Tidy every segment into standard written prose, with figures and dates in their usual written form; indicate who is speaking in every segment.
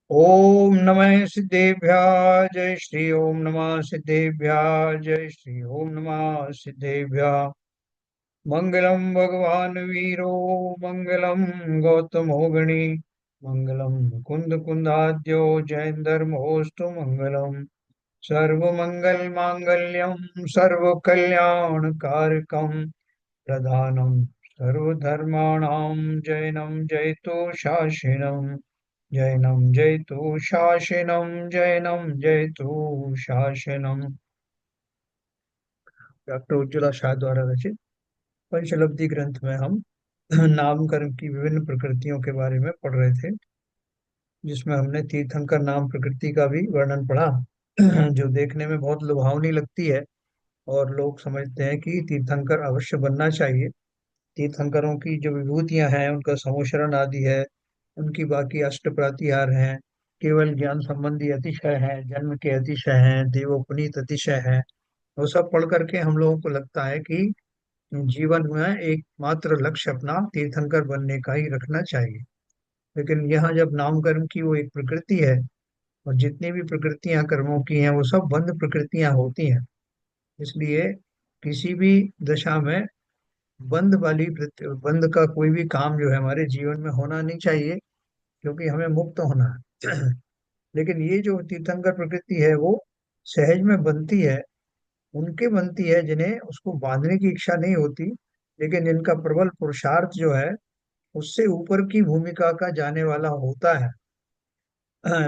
Speaker 1: ओम नमः सिद्धेभ्यः जय श्री ओम नमः सिद्धेभ्यः जय श्री ओम नमः सिद्धेभ्यः। मंगलम भगवान वीरो मंगलम गौतमो गणी मंगलम कुंद कुंदाद्यो जयंदर्मोऽस्तु मंगलम। सर्वमंगल मांगल्यम सर्वकल्याणकारकम प्रधानम सर्वधर्माणां जैनं जयतु शासिनम् जैनं जयतु शासनम जैनं जयतु शासनम। डॉक्टर उज्ज्वला शाह द्वारा रचित पंचलब्धि ग्रंथ में हम नामकरण की विभिन्न प्रकृतियों के बारे में पढ़ रहे थे, जिसमें हमने तीर्थंकर नाम प्रकृति का भी वर्णन पढ़ा जो देखने में बहुत लुभावनी लगती है और लोग समझते हैं कि तीर्थंकर अवश्य बनना चाहिए। तीर्थंकरों की जो विभूतियां हैं, उनका समोशरण आदि है, उनकी बाकी अष्ट प्रातिहार हैं, केवल ज्ञान संबंधी अतिशय हैं, जन्म के अतिशय हैं, देवोपनीत अतिशय हैं। वो सब पढ़ करके हम लोगों को लगता है कि जीवन में एकमात्र लक्ष्य अपना तीर्थंकर बनने का ही रखना चाहिए। लेकिन यहाँ जब नामकरण की वो एक प्रकृति है, और जितनी भी प्रकृतियां कर्मों की हैं वो सब बंध प्रकृतियां होती हैं। इसलिए किसी भी दशा में बंध का कोई भी काम जो है हमारे जीवन में होना नहीं चाहिए, क्योंकि हमें मुक्त होना है। लेकिन ये जो तीर्थंकर प्रकृति है वो सहज में बनती है, उनके बनती है जिन्हें उसको बांधने की इच्छा नहीं होती, लेकिन जिनका प्रबल पुरुषार्थ जो है उससे ऊपर की भूमिका का जाने वाला होता है।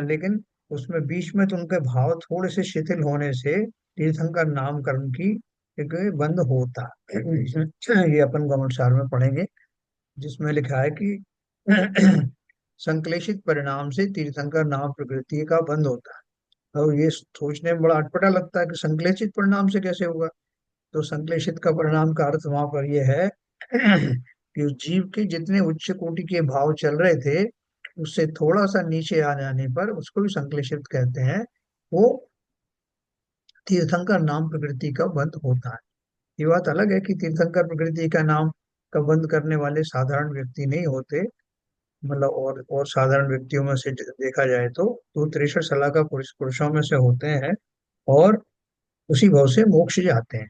Speaker 1: लेकिन उसमें बीच में तो उनके भाव थोड़े से शिथिल होने से तीर्थंकर नामकरण की एक बंद होता है। ये अपन गौमटसार में पढ़ेंगे, जिसमें लिखा है कि संश्लेषित परिणाम से तीर्थंकर नाम प्रकृति का बंद होता है। और ये सोचने में बड़ा अटपटा लगता है कि संश्लेषित परिणाम से कैसे होगा। तो संश्लेषित का परिणाम का अर्थ वहां पर यह है कि उस जीव के जितने उच्च कोटि के भाव चल रहे थे, उससे थोड़ा सा नीचे आ जाने पर उसको भी संश्लेषित कहते हैं। वो तीर्थंकर नाम प्रकृति का बंद होता है। ये बात अलग है कि तीर्थंकर प्रकृति का नाम का बंद करने वाले साधारण व्यक्ति नहीं होते। मतलब और साधारण व्यक्तियों में से देखा जाए तो 63 सलाह का पुरुषों में से होते हैं, और उसी भाव से मोक्ष जाते हैं।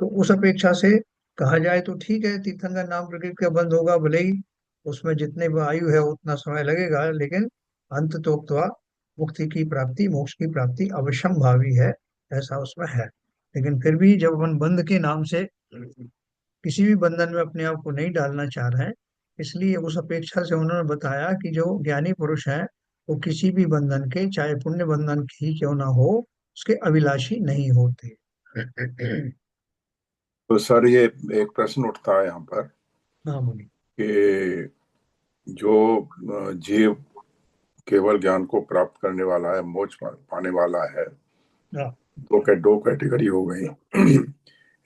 Speaker 1: तो उस अपेक्षा से कहा जाए तो ठीक है, तीर्थंकर नाम प्रकृति का बंद होगा, भले ही उसमें जितने भी आयु है उतना समय लगेगा, लेकिन अंत तोक्तवा मुक्ति की प्राप्ति, मोक्ष की प्राप्ति अवश्यम भावी है, ऐसा उसमें है। लेकिन फिर भी जब अपन बंध के नाम से किसी भी बंधन में अपने आप को नहीं डालना चाह रहे हैं, इसलिए उस अपेक्षा से उन्होंने बताया कि जो ज्ञानी पुरुष है वो किसी भी बंधन के, चाहे पुण्य बंधन ही क्यों ना हो, उसके अभिलाषी नहीं होते।
Speaker 2: तो सर, ये एक प्रश्न उठता है यहाँ पर
Speaker 1: हाँ बोलिए।
Speaker 2: कि जो जीव केवल ज्ञान को प्राप्त करने वाला है, मोक्ष पाने वाला है,
Speaker 1: हाँ।
Speaker 2: दो कैटेगरी हो गई।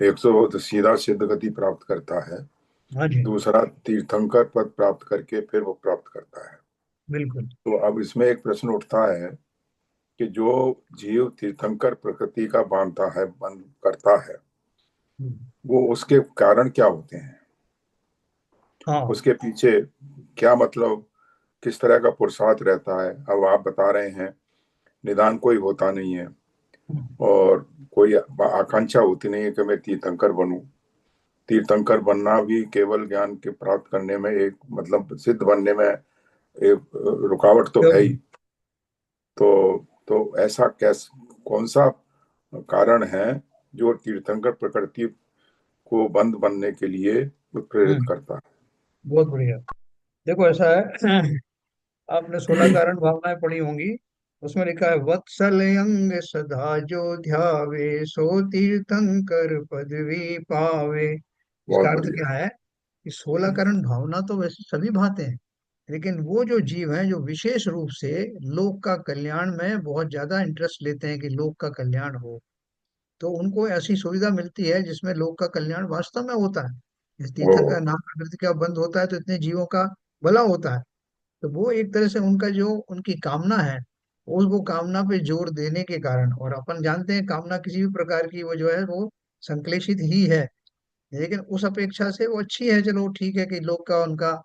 Speaker 2: एक तो सीधा सिद्ध गति प्राप्त करता है,
Speaker 1: हाँ जी।
Speaker 2: दूसरा तीर्थंकर पद प्राप्त करके फिर वो प्राप्त करता है।
Speaker 1: बिल्कुल।
Speaker 2: तो अब इसमें एक प्रश्न उठता है कि जो जीव तीर्थंकर प्रकृति का बांधता है, बंद करता है,
Speaker 1: हम्म।
Speaker 2: वो उसके कारण क्या होते हैं?
Speaker 1: हाँ।
Speaker 2: उसके पीछे क्या मतलब, किस तरह का पुरुषार्थ रहता है? अब आप बता रहे हैं निदान कोई होता नहीं है,
Speaker 1: हम्म।
Speaker 2: और कोई आकांक्षा होती नहीं है कि मैं तीर्थंकर बनूं। तीर्थंकर बनना भी केवल ज्ञान के प्राप्त करने में एक मतलब सिद्ध बनने में एक रुकावट तो है ही।
Speaker 1: क्यों?
Speaker 2: तो ऐसा कौन सा कारण है जो तीर्थंकर प्रकृति को बंद बनने के लिए प्रेरित
Speaker 1: हम्म।
Speaker 2: करता है?
Speaker 1: बहुत बढ़िया। देखो ऐसा है, आपने 16 कारण भावनाएं पढ़ी होंगी। उसमें लिखा है वत्सल अंग सदा जो ध्यावे सो तीर्थंकर पदवी पावे। इसका
Speaker 2: बहुत
Speaker 1: अर्थ
Speaker 2: बढ़िया।
Speaker 1: क्या है कि 16 कारण भावना तो वैसे सभी भाते हैं, लेकिन वो जो जीव हैं जो विशेष रूप से लोक का कल्याण में बहुत ज्यादा इंटरेस्ट लेते हैं कि लोक का कल्याण हो, तो उनको ऐसी सुविधा मिलती है जिसमें लोक का कल्याण वास्तव में होता है। इस
Speaker 2: ओ।
Speaker 1: तीर्थंकर नाम प्रकृति का बंद होता है तो इतने जीवों का भला होता है। तो वो एक तरह से उनका जो उनकी कामना है, वो कामना पे जोर देने के कारण, और अपन जानते हैं कामना किसी भी प्रकार की वो जो है वो संश्लेषित ही है, लेकिन उस अपेक्षा से वो अच्छी है। चलो ठीक है कि लोग का उनका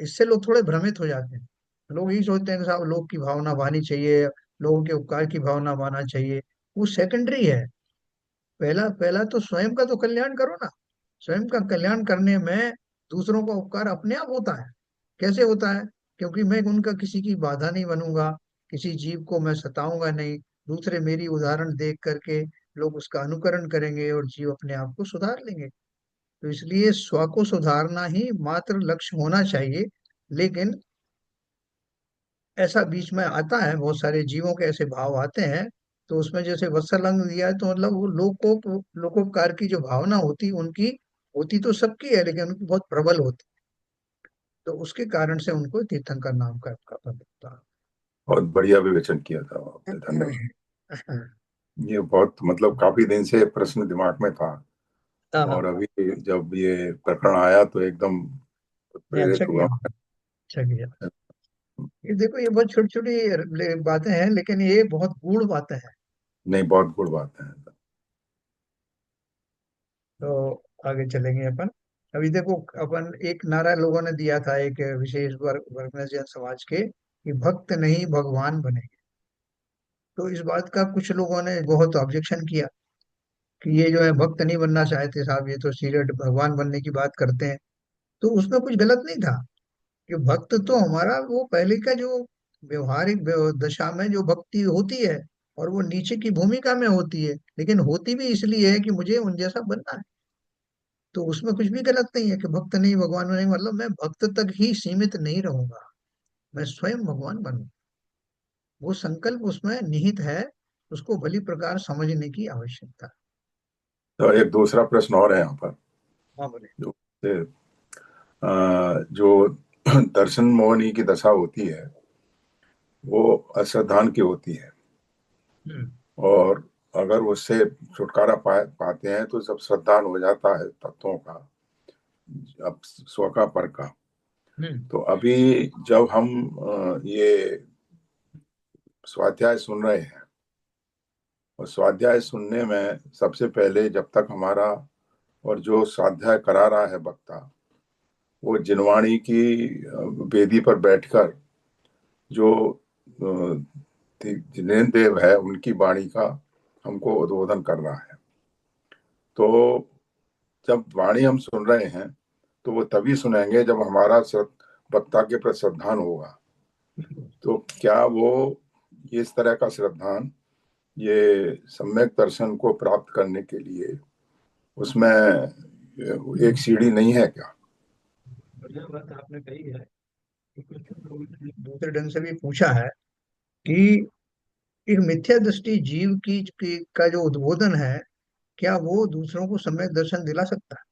Speaker 1: इससे लोग थोड़े भ्रमित हो जाते हैं लोग यही सोचते हैं कि साहब लोग की भावना बहानी चाहिए, लोगों के उपकार की भावना बहाना चाहिए। वो सेकेंडरी है। पहला पहला तो स्वयं का तो कल्याण करो ना। स्वयं का कल्याण करने में दूसरों का उपकार अपने आप होता है। कैसे होता है? क्योंकि मैं उनका किसी की बाधा नहीं बनूंगा, किसी जीव को मैं सताऊंगा नहीं। दूसरे मेरी उदाहरण देख करके लोग उसका अनुकरण करेंगे और जीव अपने आप को सुधार लेंगे। तो इसलिए स्व को सुधारना ही मात्र लक्ष्य होना चाहिए। लेकिन ऐसा बीच में आता है, बहुत सारे जीवों के ऐसे भाव आते हैं। तो उसमें जैसे वत्सलांग दिया है, तो मतलब वो लोकोपकार की जो भावना होती उनकी, होती तो सबकी है लेकिन उनकी बहुत प्रबल होती। तो उसके कारण से उनको तीर्थंकर नाम का पद होता
Speaker 2: बहुत बढ़िया विवेचन किया था आपने, धन्यवाद।
Speaker 1: है।
Speaker 2: ये बहुत मतलब काफी दिन से प्रश्न दिमाग में था,
Speaker 1: हाँ
Speaker 2: और
Speaker 1: हाँ।
Speaker 2: अभी जब ये प्रकरण आया तो एकदम
Speaker 1: नहीं, अच्छा
Speaker 2: प्रेरित हुआ।
Speaker 1: किया। अच्छा किया। ये देखो, ये बहुत छोटी छोटी बातें हैं लेकिन ये बहुत गूढ़ बातें हैं।
Speaker 2: नहीं, बहुत गुड बात है।
Speaker 1: तो आगे चलेंगे अपन। अभी देखो, अपन एक नारा लोगों ने दिया था, एक विशेष वर्ग में जैन समाज के, कि भक्त नहीं भगवान बने। तो इस बात का कुछ लोगों ने बहुत ऑब्जेक्शन किया कि ये जो है भक्त नहीं बनना चाहते साहब, ये तो सीधे भगवान बनने की बात करते हैं। तो उसमें कुछ गलत नहीं था, कि भक्त तो हमारा वो पहले का जो व्यवहारिक दशा में जो भक्ति होती है, और वो नीचे की भूमिका में होती है, लेकिन होती भी इसलिए है कि मुझे उन जैसा बनना है। तो उसमें कुछ भी गलत नहीं है कि भक्त नहीं भगवान नहीं, मतलब मैं भक्त तक ही सीमित नहीं रहूंगा, मैं स्वयं भगवान बनूं। वो संकल्प उसमें निहित है, उसको भली प्रकार समझने की आवश्यकता है।
Speaker 2: तो एक दूसरा प्रश्न और है यहाँ पर,
Speaker 1: हाँ बोले।
Speaker 2: जो जो दर्शन मोहनी की दशा होती है, वो अश्रद्धान की होती है।
Speaker 1: हम्म।
Speaker 2: और अगर उससे छुटकारा पाते हैं तो जब श्रद्धान हो जाता है तत्वों का, अब स्व का पर का।
Speaker 1: हम्म।
Speaker 2: तो अभी जब हम ये स्वाध्याय सुन रहे हैं, और स्वाध्याय सुनने में सबसे पहले जब तक हमारा, और जो स्वाध्याय करा रहा है वक्ता, वो जिनवाणी की वेदी पर बैठकर जो जिनेन्द्र देव है उनकी वाणी का हमको उद्बोधन कर रहा है। तो जब वाणी हम सुन रहे हैं तो वो तभी सुनेंगे जब हमारा वक्ता के प्रति श्रद्धान होगा। तो क्या वो इस तरह का श्रद्धान, ये सम्यक दर्शन को प्राप्त करने के लिए उसमें एक सीढ़ी नहीं है क्या?
Speaker 1: बढ़िया बात आपने कही है। कि कुछ लोगों ने दूसरे ढंग से भी पूछा है कि एक मिथ्या दृष्टि जीव का जो उद्बोधन है, क्या वो दूसरों को सम्यक दर्शन दिला सकता है?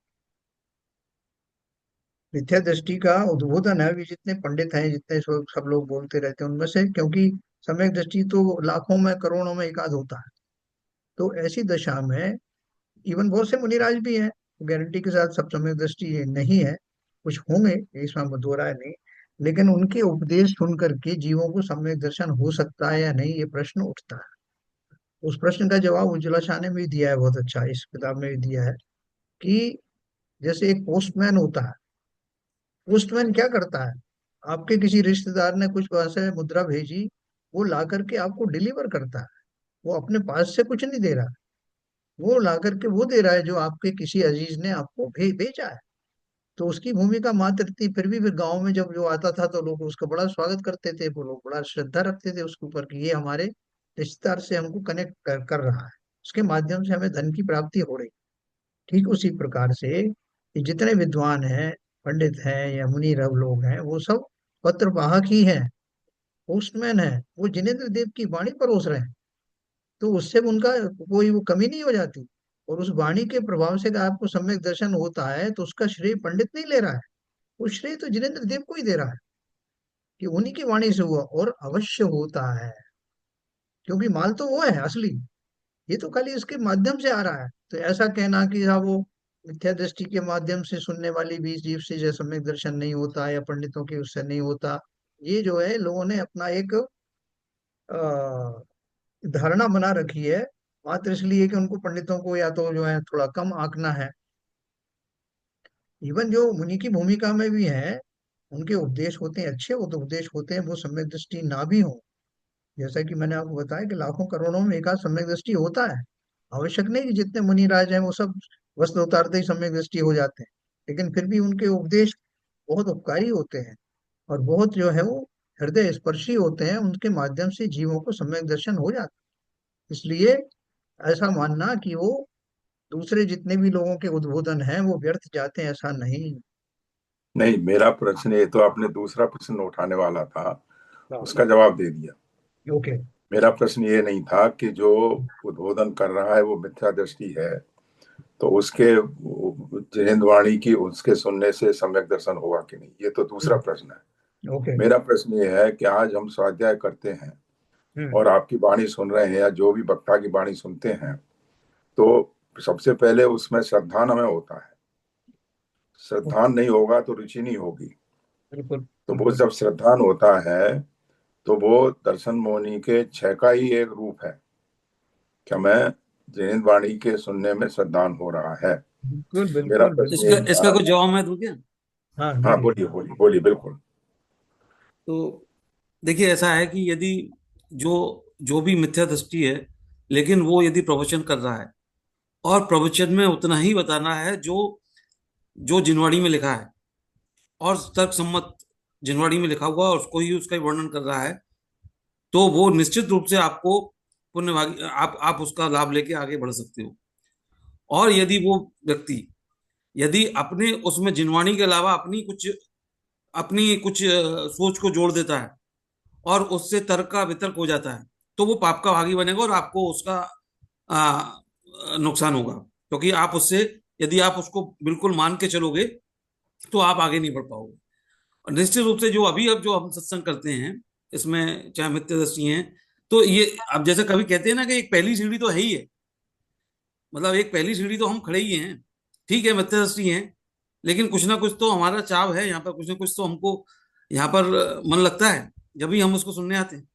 Speaker 1: मिथ्या दृष्टि का उद्बोधन है, अभी जितने पंडित हैं, जितने सब लोग बोलते रहते हैं उनमें से, क्योंकि सम्यक दृष्टि तो लाखों में करोड़ों में एकाध होता है। तो ऐसी दशा में इवन बहुत से मुनिराज भी हैं, गारंटी के साथ सब सम्यक दृष्टि नहीं है, कुछ होंगे, इसमें दो राय नहीं। लेकिन उनके उपदेश सुन करके जीवों को सम्यक दर्शन हो सकता है या नहीं, ये प्रश्न उठता है। उस प्रश्न का जवाब उज्ज्वला शाह ने भी दिया है, बहुत अच्छा, इस किताब में भी दिया है। कि जैसे एक पोस्टमैन होता है, पोस्टमैन क्या करता है? आपके किसी रिश्तेदार ने कुछ पैसे मुद्रा भेजी, वो ला करके आपको डिलीवर करता है। वो अपने पास से कुछ नहीं दे रहा, वो ला करके वो दे रहा है जो आपके किसी अजीज ने आपको भेजा है। तो उसकी भूमिका मात्र थी, फिर गांव में जब जो आता था तो लोग उसका बड़ा स्वागत करते थे, वो लोग बड़ा श्रद्धा रखते थे उसके ऊपर कि ये हमारे रिश्तेदार से हमको कनेक्ट कर रहा है, उसके माध्यम से हमें धन की प्राप्ति हो रही। ठीक उसी प्रकार से ये जितने विद्वान हैं, पंडित हैं या मुनि रव लोग हैं, वो सब पत्र वाहक ही हैं, पोस्टमैन है। वो जिनेन्द्र देव की वाणी परोस रहे हैं। तो उससे उनका कोई वो कमी नहीं हो जाती। और उस वाणी के प्रभाव से अगर आपको सम्यक दर्शन होता है तो उसका श्रेय पंडित नहीं ले रहा है, वो श्रेय तो जिनेन्द्र देव को ही दे रहा है, कि उन्हीं की वाणी से हुआ, और अवश्य होता है। क्योंकि माल तो वो है असली, ये तो खाली इसके माध्यम से आ रहा है। तो ऐसा कहना कि हाँ वो मिथ्या दृष्टि के माध्यम से सुनने वाली भी जीव से जो सम्यक दर्शन नहीं होता या पंडितों के उससे नहीं होता, ये जो है लोगों ने अपना एक धारणा बना रखी है, मात्र इसलिए कि उनको पंडितों को या तो जो है थोड़ा कम आंकना है। इवन जो मुनि की भूमिका में भी है, उनके उपदेश होते हैं अच्छे, वो तो उपदेश होते हैं, वो सम्यक दृष्टि ना भी हो। जैसा कि मैंने आपको बताया कि लाखों करोड़ों में एक आध सम्यक दृष्टि होता है। आवश्यक नहीं कि जितने मुनि राज हैं वो सब वस्त्र उतारते ही सम्यक दृष्टि हो जाते हैं, लेकिन फिर भी उनके उपदेश बहुत उपकारी होते हैं, और बहुत जो है वो हृदय स्पर्शी होते हैं, उनके माध्यम से जीवों को सम्यक दर्शन हो जाता है। इसलिए ऐसा मानना कि वो दूसरे जितने भी लोगों के उद्बोधन हैं वो व्यर्थ जाते हैं, ऐसा नहीं।
Speaker 2: नहीं, मेरा प्रश्न, ये तो आपने दूसरा प्रश्न उठाने वाला था,
Speaker 1: हाँ।
Speaker 2: उसका जवाब दे दिया।
Speaker 1: ओके।
Speaker 2: मेरा प्रश्न ये नहीं था कि जो उद्बोधन कर रहा है वो मिथ्या दृष्टि है, तो उसके जिनेंद्र वाणी की उसके सुनने से सम्यक दर्शन होगा कि नहीं, ये तो दूसरा प्रश्न है।
Speaker 1: ओके।
Speaker 2: मेरा प्रश्न ये है कि आज हम स्वाध्याय करते हैं
Speaker 1: हम्म।
Speaker 2: और आपकी वाणी सुन रहे हैं या जो भी वक्ता की वाणी सुनते हैं, तो सबसे पहले उसमें श्रद्धान हमें होता है। श्रद्धान नहीं होगा तो रुचि नहीं होगी।
Speaker 1: बिल्कुल
Speaker 2: तो वो
Speaker 1: बिल्कुल।
Speaker 2: जब श्रद्धान होता है तो वो दर्शन मोहिनी के छह का ही एक रूप है कि हमें जिनेंद्र वाणी के सुनने में श्रद्धान हो रहा है।
Speaker 1: बिल्कुल
Speaker 2: मेरा
Speaker 1: बिल्कुल
Speaker 2: प्रश्न
Speaker 1: बिल्कुल।
Speaker 2: ये
Speaker 3: इसका इसका
Speaker 2: था।
Speaker 3: कुछ जवाब मैं दूं क्या?
Speaker 1: हाँ
Speaker 2: हाँ,
Speaker 1: दीजिए।
Speaker 2: बोलिए बोलिए बोलिए, बिल्कुल।
Speaker 3: तो देखिए, ऐसा है कि यदि जो जो भी मिथ्या दृष्टि है, लेकिन वो यदि प्रवचन कर रहा है और प्रवचन में उतना ही बताना है जो जो जिनवाणी में लिखा है, और तर्क सम्मत जिनवाणी में लिखा हुआ और उसको ही उसका ही वर्णन कर रहा है, तो वो निश्चित रूप से आपको पुण्यभागी, आप उसका लाभ लेके आगे बढ़ सकते हो। और यदि वो व्यक्ति यदि अपने उसमें जिनवाणी के अलावा अपनी कुछ सोच को जोड़ देता है और उससे तर्क का वितर्क हो जाता है, तो वो पाप का भागी बनेगा और आपको उसका नुकसान होगा। क्योंकि आप उससे यदि आप उसको बिल्कुल मान के चलोगे तो आप आगे नहीं बढ़ पाओगे। और निश्चित रूप से जो अभी अब जो हम सत्संग करते हैं, इसमें चाहे मित्यदर्शी हैं, तो ये अब जैसे कभी कहते हैं ना कि एक पहली सीढ़ी तो है ही है, मतलब एक पहली सीढ़ी तो हम खड़े ही हैं। ठीक है, मित्यदर्शी हैं, लेकिन कुछ ना कुछ तो हमारा चाव है यहाँ पर, कुछ ना कुछ तो हमको यहाँ पर मन लगता है जब भी हम उसको सुनने आते हैं।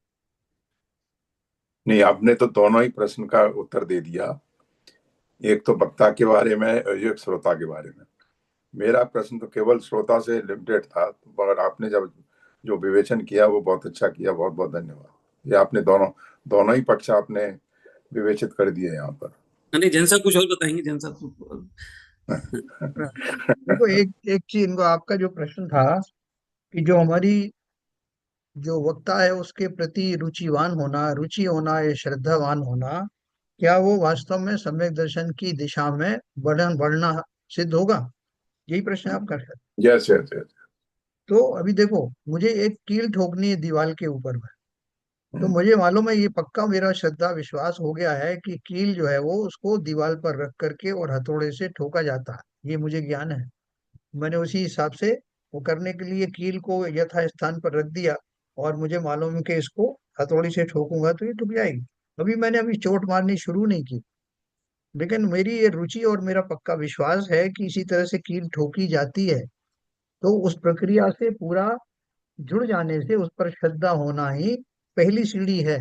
Speaker 2: नहीं, आपने तो दोनों ही प्रश्न का उत्तर दे दिया, एक तो वक्ता के बारे में और एक श्रोता के बारे में। मेरा प्रश्न तो केवल श्रोता से लिमिटेड था, मगर आपने जब जो विवेचन किया वो बहुत अच्छा किया, बहुत बहुत धन्यवाद। ये आपने दोनों दोनों ही पक्ष आपने विवेचित कर दिए यहाँ पर।
Speaker 3: नहीं, जैन साहब कुछ और बताएंगे, जैन साहब।
Speaker 1: देखो, एक एक चीज इनको, आपका जो प्रश्न था कि जो हमारी जो वक्ता है उसके प्रति रुचिवान होना, रुचि होना या श्रद्धावान होना, क्या वो वास्तव में सम्यक दर्शन की दिशा में बढ़ना सिद्ध होगा? यही प्रश्न है आपका शायद।
Speaker 2: Yes yes yes.
Speaker 1: तो अभी देखो, मुझे एक कील ठोकनी है दीवार के ऊपर में, तो मुझे मालूम है, ये पक्का मेरा श्रद्धा विश्वास हो गया है कि कील जो है वो उसको दीवार पर रख करके और हथौड़े से ठोका जाता है, ये मुझे ज्ञान है। मैंने उसी हिसाब से वो करने के लिए कील को यथा स्थान पर रख दिया, और मुझे मालूम है कि इसको हथौड़ी से ठोकूंगा तो ये टूट जाएगी। अभी चोट मारनी शुरू नहीं की, लेकिन मेरी ये रुचि और मेरा पक्का विश्वास है कि इसी तरह से कील ठोकी जाती है। तो उस प्रक्रिया से पूरा जुड़ जाने से, उस पर श्रद्धा होना ही पहली सीढ़ी है।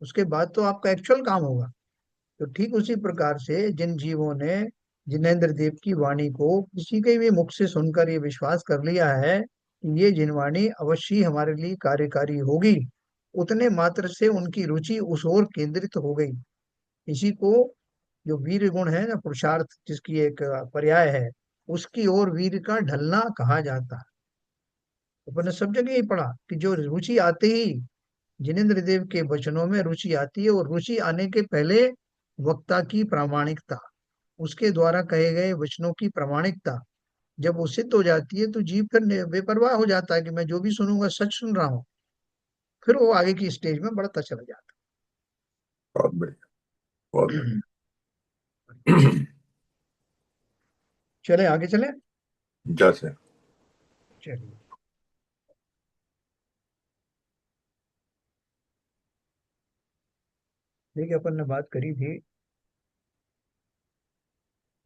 Speaker 1: उसके बाद तो आपका एक्चुअल काम होगा। तो ठीक उसी प्रकार से जिन जीवों ने जिनेन्द्र देव की वाणी को किसी के भी मुख से सुनकर ये विश्वास कर लिया है कि ये जिनवाणी अवश्य ही हमारे लिए कार्यकारी होगी, उतने मात्र से उनकी रुचि उस ओर केंद्रित हो गई। इसी को जो वीर गुण है ना, पुरुषार्थ जिसकी एक पर्याय है, उसकी ओर वीर का ढलना कहा जाता है। तो मैंने सब जगह ही पढ़ा कि जो रुचि आते ही जिनेन्द्र देव के वचनों में रुचि आती है, और रुचि आने के पहले वक्ता की प्रामाणिकता, उसके द्वारा कहे गए वचनों की प्रामाणिकता जब वो सिद्ध हो जाती है, तो जीव फिर बेपरवाह हो जाता है कि मैं जो भी सुनूंगा सच सुन रहा हूँ। फिर वो आगे की स्टेज में बढ़ता चला जाता
Speaker 2: बहुत बढ़िया, बहुत
Speaker 1: है।
Speaker 2: बढ़िया।
Speaker 1: चले आगे चले।
Speaker 2: जैसे।
Speaker 1: चलिए, देखिए, अपन ने बात करी थी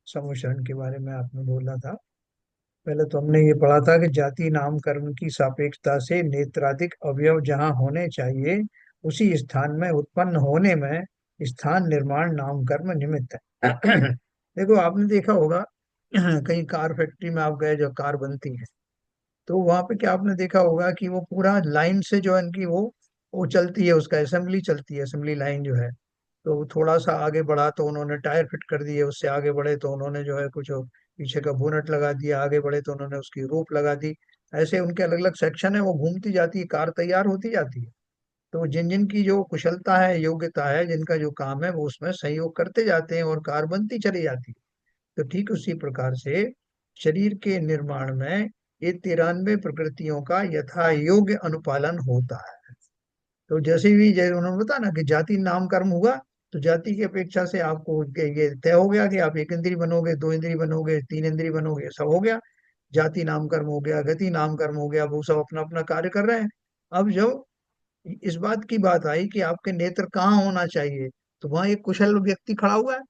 Speaker 1: सम्मिश्रण के बारे में, आपने बोला था। पहले तो हमने ये पढ़ा था कि जाति नाम कर्म की सापेक्षता से नेत्राधिक अवयव जहाँ होने चाहिए, उसी स्थान में उत्पन्न होने में स्थान निर्माण नाम कर्म निमित्त है। देखो, आपने देखा होगा कहीं कार फैक्ट्री में आप गए, जो कार बनती है, तो वहां पे क्या आपने देखा होगा कि वो पूरा लाइन से जो है इनकी वो चलती है, उसका असेंबली चलती है, असेंबली लाइन जो है। तो थोड़ा सा आगे बढ़ा तो उन्होंने टायर फिट कर दिए, उससे आगे बढ़े तो उन्होंने जो है कुछ पीछे का बोनट लगा दिया, आगे बढ़े तो उन्होंने उसकी रोप लगा दी। ऐसे उनके अलग अलग सेक्शन है, वो घूमती जाती है, कार तैयार होती जाती है। तो जिन जिन की जो कुशलता है, योग्यता है, जिनका जो काम है, वो उसमें सहयोग करते जाते हैं और कार बनती चली जाती है। तो ठीक उसी प्रकार से शरीर के निर्माण में ये 93 प्रकृतियों का यथा योग्य अनुपालन होता है। तो जैसे भी जैसे उन्होंने बताया ना कि जाति नाम कर्म हुआ, तो जाति की अपेक्षा से आपको ये तय हो गया कि आप एक इंद्री बनोगे, दो इंद्री बनोगे, तीन इंद्री बनोगे, सब हो गया। जाति नाम कर्म हो गया, गति नाम कर्म हो गया, वो सब अपना अपना कार्य कर रहे हैं। अब जब इस बात की बात आई कि आपके नेत्र कहाँ होना चाहिए, तो वहां एक कुशल व्यक्ति खड़ा हुआ है।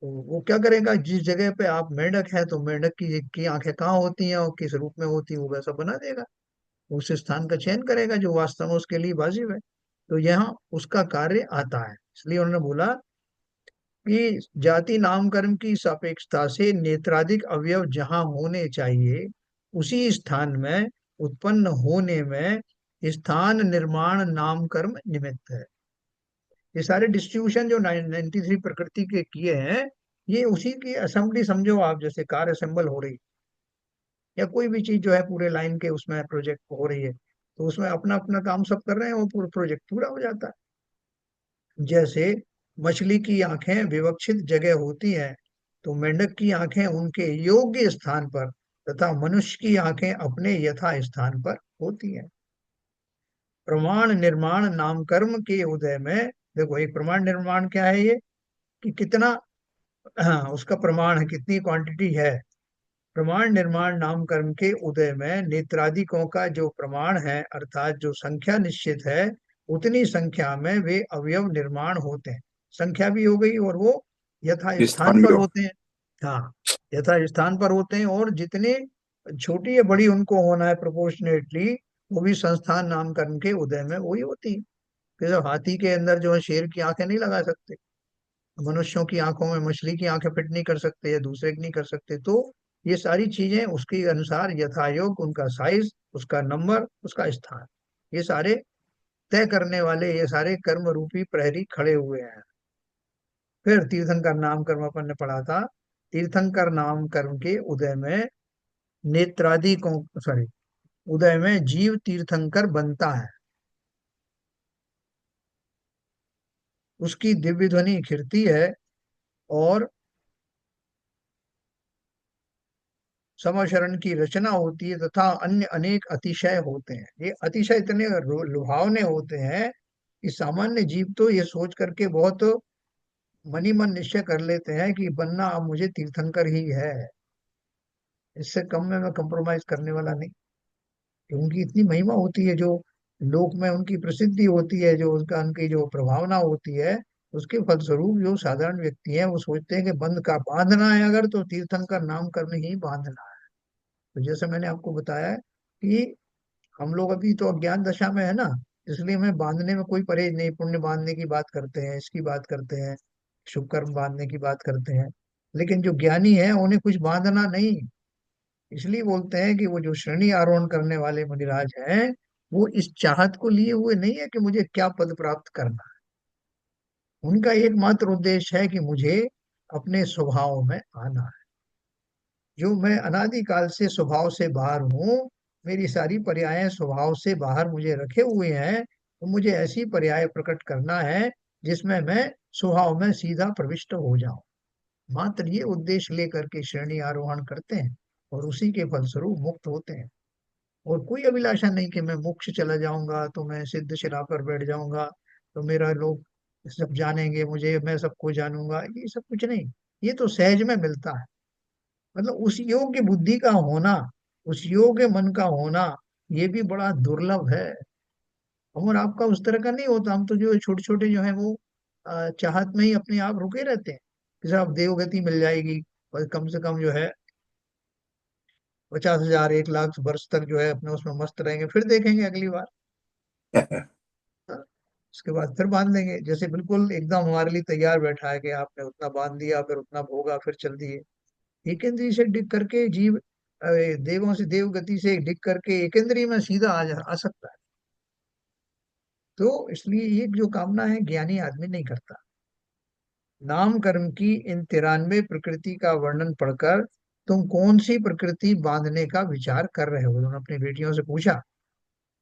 Speaker 1: तो वो क्या करेगा, जिस जगह पे आप मेंढक है तो मेंढक की आंखें कहाँ होती हैं और किस रूप में होती है, वो वैसा बना देगा। उस स्थान का चयन करेगा जो वास्तव में उसके लिए वाजिब है। तो यहाँ उसका कार्य आता है, इसलिए उन्होंने बोला कि जाति नामकरण की सापेक्षता से नेत्राधिक अवयव जहाँ होने चाहिए, उसी स्थान में उत्पन्न होने में स्थान निर्माण नामकर्म निमित्त है। ये सारे डिस्ट्रीब्यूशन जो 93 प्रकृति के किए हैं, ये उसी की असेंबली समझो आप, जैसे कार असेंबल हो रही, या कोई भी चीज जो है पूरे लाइन के उसमें प्रोजेक्ट हो रही है, तो उसमें अपना अपना काम सब कर रहे हैं, वो पूरा प्रोजेक्ट पूरा हो जाता है। जैसे मछली की आंखें विवक्षित जगह होती हैं, तो मेंढक की आंखें उनके योग्य स्थान पर तथा मनुष्य की आंखें अपने यथा स्थान पर होती हैं। प्रमाण निर्माण नामकर्म के उदय में, देखो एक प्रमाण निर्माण क्या है ये, कि कितना, हाँ, उसका प्रमाण है, कितनी क्वांटिटी है। प्रमाण निर्माण नामकर्म के उदय में नेत्रादिकों का जो प्रमाण है, अर्थात जो संख्या निश्चित है, उतनी संख्या में वे अवयव निर्माण होते हैं। संख्या भी हो गई और वो यथा स्थान
Speaker 2: स्थान
Speaker 1: पर
Speaker 2: भी हो।
Speaker 1: होते हैं। हाँ, यथा स्थान पर होते हैं, और जितने छोटी या बड़ी उनको होना है प्रोपोर्शनेटली, वो भी संस्थान नामकरण के उदय में वही होती है। जैसे हाथी के अंदर जो है शेर की आंखें नहीं लगा सकते, मनुष्यों की आंखों में मछली की आंखें फिट नहीं कर सकते या दूसरे की नहीं कर सकते। तो ये सारी चीजें उसके अनुसार यथायोग, उनका साइज, उसका नंबर, उसका स्थान, ये सारे तय करने वाले, ये सारे कर्म रूपी प्रहरी खड़े हुए हैं। फिर तीर्थंकर नाम कर्म अपन ने पढ़ा था। तीर्थंकर नाम कर्म के उदय में नेत्रादि को, सॉरी, उदय में जीव तीर्थंकर बनता है, उसकी दिव्य ध्वनि खिरती है, और समशरण की रचना होती है, तथा अन्य अनेक अतिशय होते हैं। ये अतिशय इतने लुभावने होते हैं कि सामान्य जीव तो ये सोच करके बहुत मनी मन निश्चय कर लेते हैं कि बनना अब मुझे तीर्थंकर ही है, इससे कम में मैं कंप्रोमाइज करने वाला नहीं। कि उनकी इतनी महिमा होती है, जो लोक में उनकी प्रसिद्धि होती है, जो उनका उनकी जो प्रभावना होती है, उसके फलस्वरूप जो साधारण व्यक्ति है वो सोचते हैं कि बंद का बांधना है अगर, तो तीर्थंकर नाम करने ही बांधना है। तो जैसे मैंने आपको बताया कि हम लोग अभी तो अज्ञान दशा में है ना, इसलिए हमें बांधने में कोई परहेज नहीं, पुण्य बांधने की बात करते हैं, इसकी बात करते हैं, शुभ कर्म बांधने की बात करते हैं। लेकिन जो ज्ञानी है उन्हें कुछ बांधना नहीं। इसलिए बोलते हैं कि वो जो श्रेणी आरोहण करने वाले मुनिराज हैं, वो इस चाहत को लिए हुए नहीं है कि मुझे क्या पद प्राप्त करना है। उनका एकमात्र उद्देश्य है कि मुझे अपने स्वभाव में आना है। जो मैं अनादिकाल से स्वभाव से बाहर हूँ, मेरी सारी पर्यायें स्वभाव से बाहर मुझे रखे हुए हैं, तो मुझे ऐसी पर्याय प्रकट करना है जिसमें मैं स्वभाव में सीधा प्रविष्ट हो जाऊं। मात्र ये उद्देश्य लेकर के श्रेणी आरोहण करते हैं, और उसी के फलस्वरूप मुक्त होते हैं। और कोई अभिलाषा नहीं कि मैं मोक्ष चला जाऊंगा तो मैं सिद्ध शिला पर बैठ जाऊंगा, तो मेरा लोग सब जानेंगे मुझे, मैं सबको जानूंगा, ये सब कुछ नहीं। ये तो सहज में मिलता है। मतलब उस योग्य बुद्धि का होना, उस योग्य मन का होना, ये भी बड़ा दुर्लभ है। और आपका उस तरह का नहीं होता। हम तो जो छोटे छोटे जो है वो चाहत में ही अपने आप रुके रहते हैं कि साहब देवगति मिल जाएगी, और कम से कम जो है 50,000 1 लाख वर्ष तक जो है अपने उसमें मस्त रहेंगे, फिर देखेंगे अगली बार। हाँ, उसके बाद फिर बांध लेंगे, जैसे बिल्कुल एकदम हमारे लिए तैयार बैठा है कि आपने उतना बांध दिया, फिर उतना भोगा, फिर चल दिए। एक इंद्रिय से डिग करके जीव देवों से देव गति से डिग करके एकेंद्रीय में सीधा आ सकता है। तो इसलिए ये जो कामना है ज्ञानी आदमी नहीं करता। नाम कर्म की इन 93 प्रकृति का वर्णन पढ़कर तुम कौन सी प्रकृति बांधने का विचार कर रहे हो, उन्होंने अपनी बेटियों से पूछा।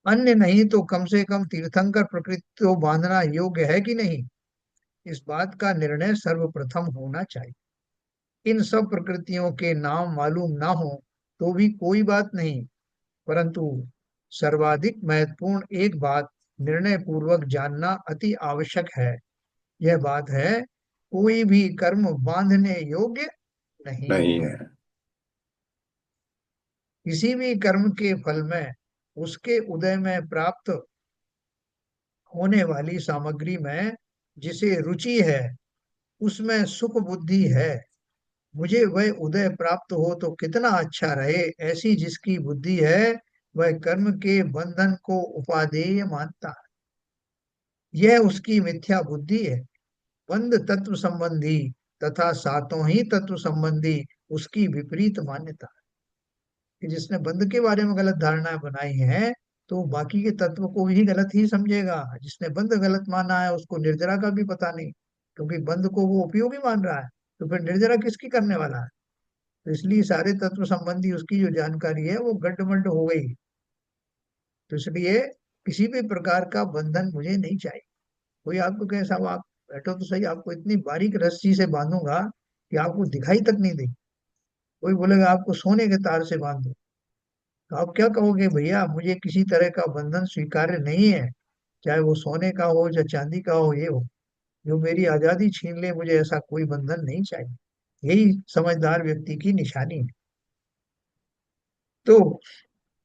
Speaker 1: अन्य नहीं तो कम से कम तीर्थंकर प्रकृति तो बांधना योग्य है कि नहीं, इस बात का निर्णय सर्वप्रथम होना चाहिए। इन सब प्रकृतियों के नाम मालूम ना हो तो भी कोई बात नहीं, परंतु सर्वाधिक महत्वपूर्ण एक बात निर्णय पूर्वक जानना अति आवश्यक है। यह बात है, कोई भी कर्म बांधने योग्य नहीं।
Speaker 2: नहीं है।
Speaker 1: किसी भी कर्म के फल में उसके उदय में प्राप्त होने वाली सामग्री में जिसे रुचि है उसमें सुख बुद्धि है। मुझे वह उदय प्राप्त हो तो कितना अच्छा रहे, ऐसी जिसकी बुद्धि है वह कर्म के बंधन को उपादेय मानता है। यह उसकी मिथ्या बुद्धि है। बंध तत्व संबंधी तथा सातों ही तत्व संबंधी उसकी विपरीत मान्यता है। कि जिसने बंध के बारे में गलत धारणाएं बनाई हैं तो बाकी के तत्व को भी गलत ही समझेगा। जिसने बंध गलत माना है उसको निर्जरा का भी पता नहीं, क्योंकि बंध को वो उपयोगी मान रहा है, तो फिर निर्जरा किसकी करने वाला है। तो इसलिए सारे तत्व संबंधी उसकी जो जानकारी है वो गड्ढमड्ढ हो गई। तो इसलिए किसी भी प्रकार का बंधन मुझे नहीं चाहिए। कोई आपको कहे साहब आप बैठो तो सही, आपको इतनी बारीक रस्सी से बांधूंगा कि आपको दिखाई तक नहीं देगी। कोई बोलेगा आपको सोने के तार से बांध दो, तो आप क्या कहोगे, भैया मुझे किसी तरह का बंधन स्वीकार्य नहीं है, चाहे वो सोने का हो या चांदी का हो, ये हो, जो मेरी आजादी छीन ले, मुझे ऐसा कोई बंधन नहीं चाहिए। यही समझदार व्यक्ति की निशानी है। तो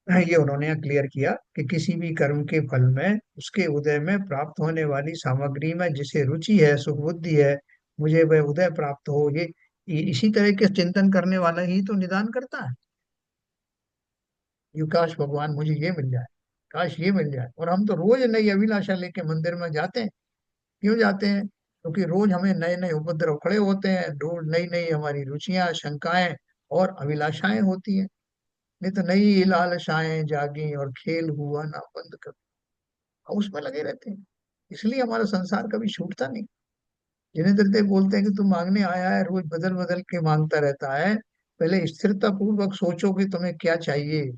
Speaker 1: ये उन्होंने क्लियर किया कि किसी भी कर्म के फल में उसके उदय में प्राप्त होने वाली सामग्री में जिसे रुचि है सुख बुद्धि है, मुझे वह उदय प्राप्त हो, ये इसी तरह के चिंतन करने वाला ही तो निदान करता है। यू काश भगवान मुझे ये मिल जाए, काश ये मिल जाए। और हम तो रोज नई अभिलाषा लेके मंदिर में जाते हैं। क्यों जाते हैं? क्योंकि रोज हमें नए नए उपद्रव खड़े होते हैं, रोज नई नई हमारी रुचियां शंकाएं और अभिलाषाएं होती हैं। नहीं तो नई लालसाएं जागी और खेल हुआ ना बंद कर, हम उसमें लगे रहते हैं। इसलिए हमारा संसार कभी छूटता नहीं। जिनेंद्र देव बोलते हैं कि तू मांगने आया है, रोज बदल बदल के मांगता रहता है, पहले स्थिरता पूर्वक सोचो कि तुम्हें क्या चाहिए।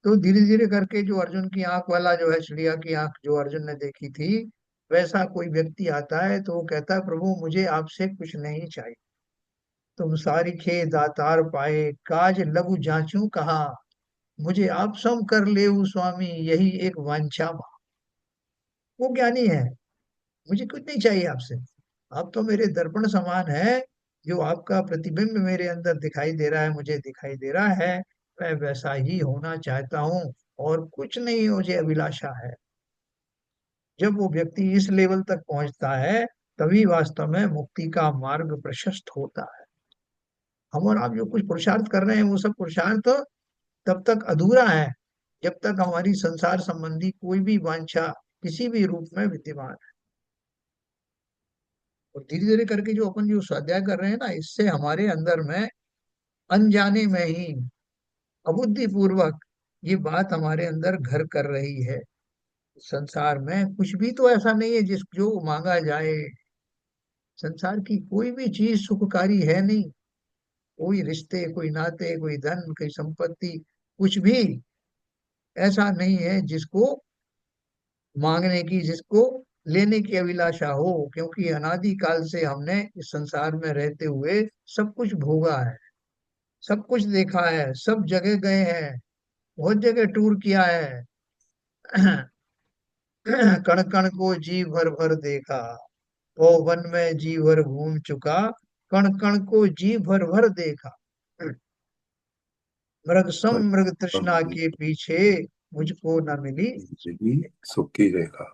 Speaker 1: तो धीरे धीरे करके जो अर्जुन की आंख वाला जो है, चिड़िया की आंख जो अर्जुन ने देखी थी, वैसा कोई व्यक्ति आता है तो वो कहता है प्रभु मुझे आपसे कुछ नहीं चाहिए, तुम सारिखे दातार पाए, काज लघु जाचू कहा, मुझे आप सम कर ले स्वामी, यही एक वांछा बा। वो ज्ञानी है। मुझे कुछ नहीं चाहिए आपसे, आप तो मेरे दर्पण समान है। जो आपका प्रतिबिंब मेरे अंदर दिखाई दे रहा है, मुझे दिखाई दे रहा है, मैं वैसा ही होना चाहता हूँ, और कुछ नहीं मुझे अभिलाषा है। जब वो व्यक्ति इस लेवल तक पहुंचता है तभी वास्तव में मुक्ति का मार्ग प्रशस्त होता है। हम और आप जो कुछ पुरुषार्थ कर रहे हैं वो सब पुरुषार्थ तब तक अधूरा है जब तक हमारी संसार संबंधी कोई भी वांछा किसी भी रूप में विद्यमान है। और धीरे धीरे करके जो अपन जो स्वाध्याय कर रहे हैं ना, इससे हमारे अंदर में अनजाने में ही अबुद्धि पूर्वक ये बात हमारे अंदर घर कर रही है। संसार में कुछ भी तो ऐसा नहीं है जिस जो मांगा जाए। संसार की कोई भी चीज सुखकारी है नहीं। कोई रिश्ते, कोई नाते, कोई धन, कोई संपत्ति, कुछ भी ऐसा नहीं है जिसको मांगने की, जिसको लेने की अभिलाषा हो, क्योंकि अनादि काल से हमने इस संसार में रहते हुए सब कुछ भोगा है, सब कुछ देखा है, सब जगह गए हैं, बहुत जगह टूर किया है। कण कण को जी भर भर देखा, वो वन में जी भर घूम चुका, कण कण को जी भर भर देखा, मृग सम मृग तृष्णा के पीछे मुझको न मिली।
Speaker 2: सुख की रेखा।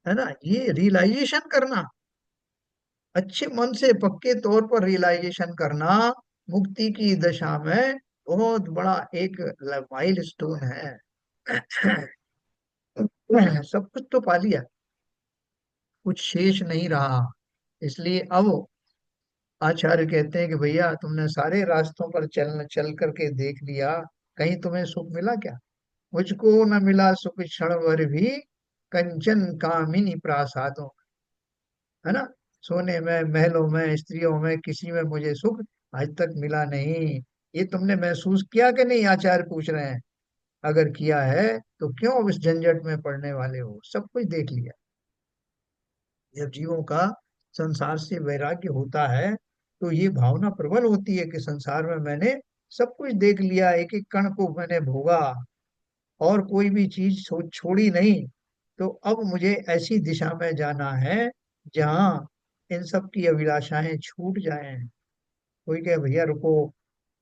Speaker 1: है ना, ये रियलाइजेशन करना, अच्छे मन से पक्के तौर पर रियलाइजेशन करना मुक्ति की दशा में बहुत बड़ा एक माइल स्टोन है। सब कुछ तो पा लिया, कुछ शेष नहीं रहा। इसलिए अब आचार्य कहते हैं कि भैया तुमने सारे रास्तों पर चल करके देख लिया, कहीं तुम्हें सुख मिला क्या? मुझको न मिला सुख क्षण भर भी, कंचन कामिनी प्रासादों, है ना, सोने में, महलों में, स्त्रियों में, किसी में मुझे सुख आज तक मिला नहीं। ये तुमने महसूस किया कि नहीं? आचार्य पूछ रहे हैं। अगर किया है तो क्यों इस झंझट में पड़ने वाले हो? सब कुछ देख लिया। जब जीवों का संसार से वैराग्य होता है तो ये भावना प्रबल होती है कि संसार में मैंने सब कुछ देख लिया, एक एक कण को मैंने भोगा, और कोई भी चीज छोड़ी नहीं। तो अब मुझे ऐसी दिशा में जाना है जहाँ इन सब की अभिलाषाएं छूट जाएं। कोई कहे भैया रुको,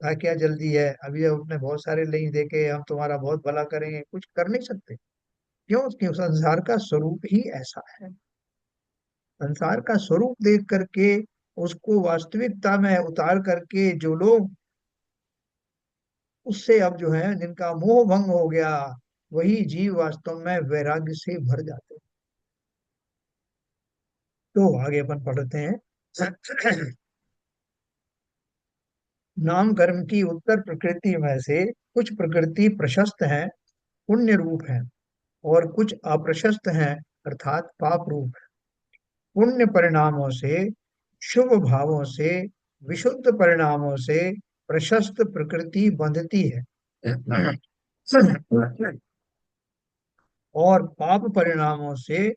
Speaker 1: क्या जल्दी है, अभी अपने बहुत सारे नहीं देखे, हम तुम्हारा बहुत भला करेंगे, कुछ कर नहीं सकते। क्यों? क्यों? संसार का स्वरूप ही ऐसा है। संसार का स्वरूप देख करके उसको वास्तविकता में उतार करके जो लोग उससे अब जो है जिनका मोह भंग हो गया, वही जीव वास्तव में वैराग्य से भर जाते हैं। तो आगे अपन पढ़ते हैं। नाम कर्म की उत्तर प्रकृति में से कुछ प्रकृति प्रशस्त है, पुण्य रूप है, और कुछ अप्रशस्त हैं, अर्थात पाप रूप। पुण्य परिणामों से, शुभ भावों से, विशुद्ध परिणामों से प्रशस्त प्रकृति बंधती है, और पाप परिणामों से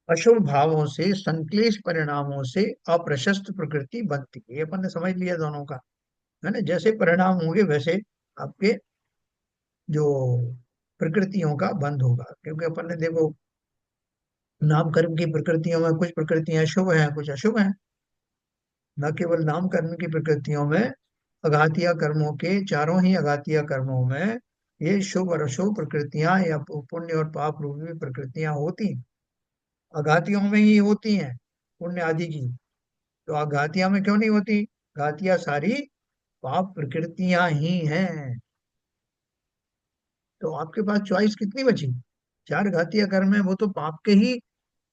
Speaker 1: अशुभ भावों से, संक्लेश परिणामों से अप्रशस्त प्रकृति बनती है। ये अपन ने समझ लिया दोनों का, है ना? जैसे परिणाम होंगे वैसे आपके जो प्रकृतियों का बंध होगा। क्योंकि अपन ने देखो, नाम कर्म की प्रकृतियों में कुछ प्रकृतियां शुभ हैं, कुछ अशुभ हैं। न केवल नाम कर्म की प्रकृतियों में, अघातीय कर्मों के चारों ही अघातीय कर्मों में ये शुभ और अशुभ प्रकृतियां या पुण्य और पाप रूपी प्रकृतियां होती हैं। अघातियों में ही होती हैं, पुण्य आदि की। तो अघातिया में क्यों नहीं होती? घातिया सारी पाप प्रकृतियां ही हैं। तो आपके पास चॉइस कितनी बची? चार घातिया कर्म है, वो तो पाप के ही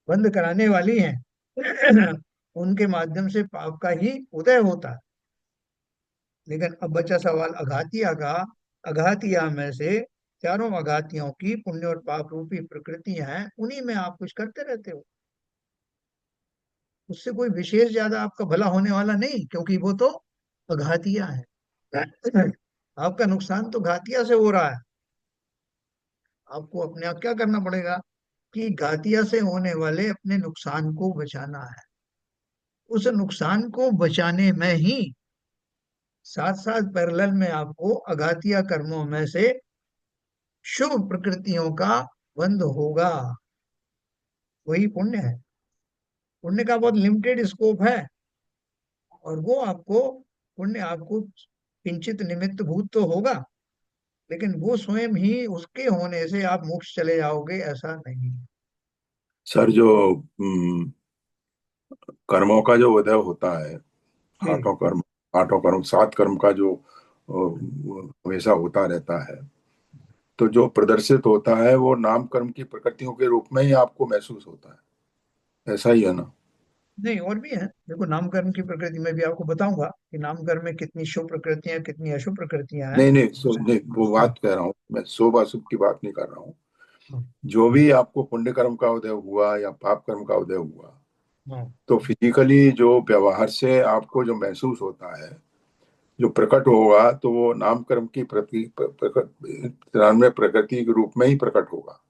Speaker 1: बंद कराने वाली हैं। उनके माध्यम से पाप का ही उदय होता है। लेकिन अब बचा सवाल अघातिया का। अघातिया में से चारों अघातियों की पुण्य और पाप रूपी प्रकृतियां हैं, उन्हीं में आप कुछ करते रहते हो। उससे कोई विशेष ज्यादा आपका भला होने वाला नहीं, क्योंकि वो तो अघातिया है। आपका नुकसान तो घातिया से हो रहा है। आपको अपने आप क्या करना पड़ेगा कि घातिया से होने वाले अपने नुकसान को बचाना है। उस नुकसान को बचाने में ही साथ साथ पैरेलल में आपको अघातिया कर्मों में से शुभ प्रकृतियों का बंध होगा। वही पुण्य है। पुण्य का बहुत लिमिटेड स्कोप है, और वो आपको, पुण्य आपको किंचित निमित्त भूत तो होगा, लेकिन वो स्वयं ही उसके होने से आप मोक्ष चले जाओगे, ऐसा नहीं।
Speaker 2: सर जो कर्मों का जो उदय होता है,
Speaker 1: जी।
Speaker 2: आठों कर्म, आठों कर्म, सात कर्म का जो हमेशा होता रहता है, तो जो प्रदर्शित होता है वो नाम कर्म की प्रकृतियों के रूप में ही आपको महसूस होता है, ऐसा ही है ना?
Speaker 1: नहीं, और भी है। देखो, नामकरण की प्रकृति में भी आपको बताऊंगा कि नामकरण में कितनी शुभ प्रकृतियां, कितनी अशुभ प्रकृतियां हैं।
Speaker 2: नहीं नहीं, नहीं, वो
Speaker 1: हाँ,
Speaker 2: बात कह रहा हूँ मैं, शुभ अशुभ की बात नहीं कर रहा हूँ।
Speaker 1: हाँ,
Speaker 2: जो भी आपको पुण्य कर्म का उदय हुआ या पाप कर्म का उदय हुआ,
Speaker 1: हाँ।
Speaker 2: तो फिजिकली जो व्यवहार से आपको जो महसूस होता है, जो प्रकट होगा, तो वो नाम कर्म की प्रकृति के रूप में ही प्रकट होगा।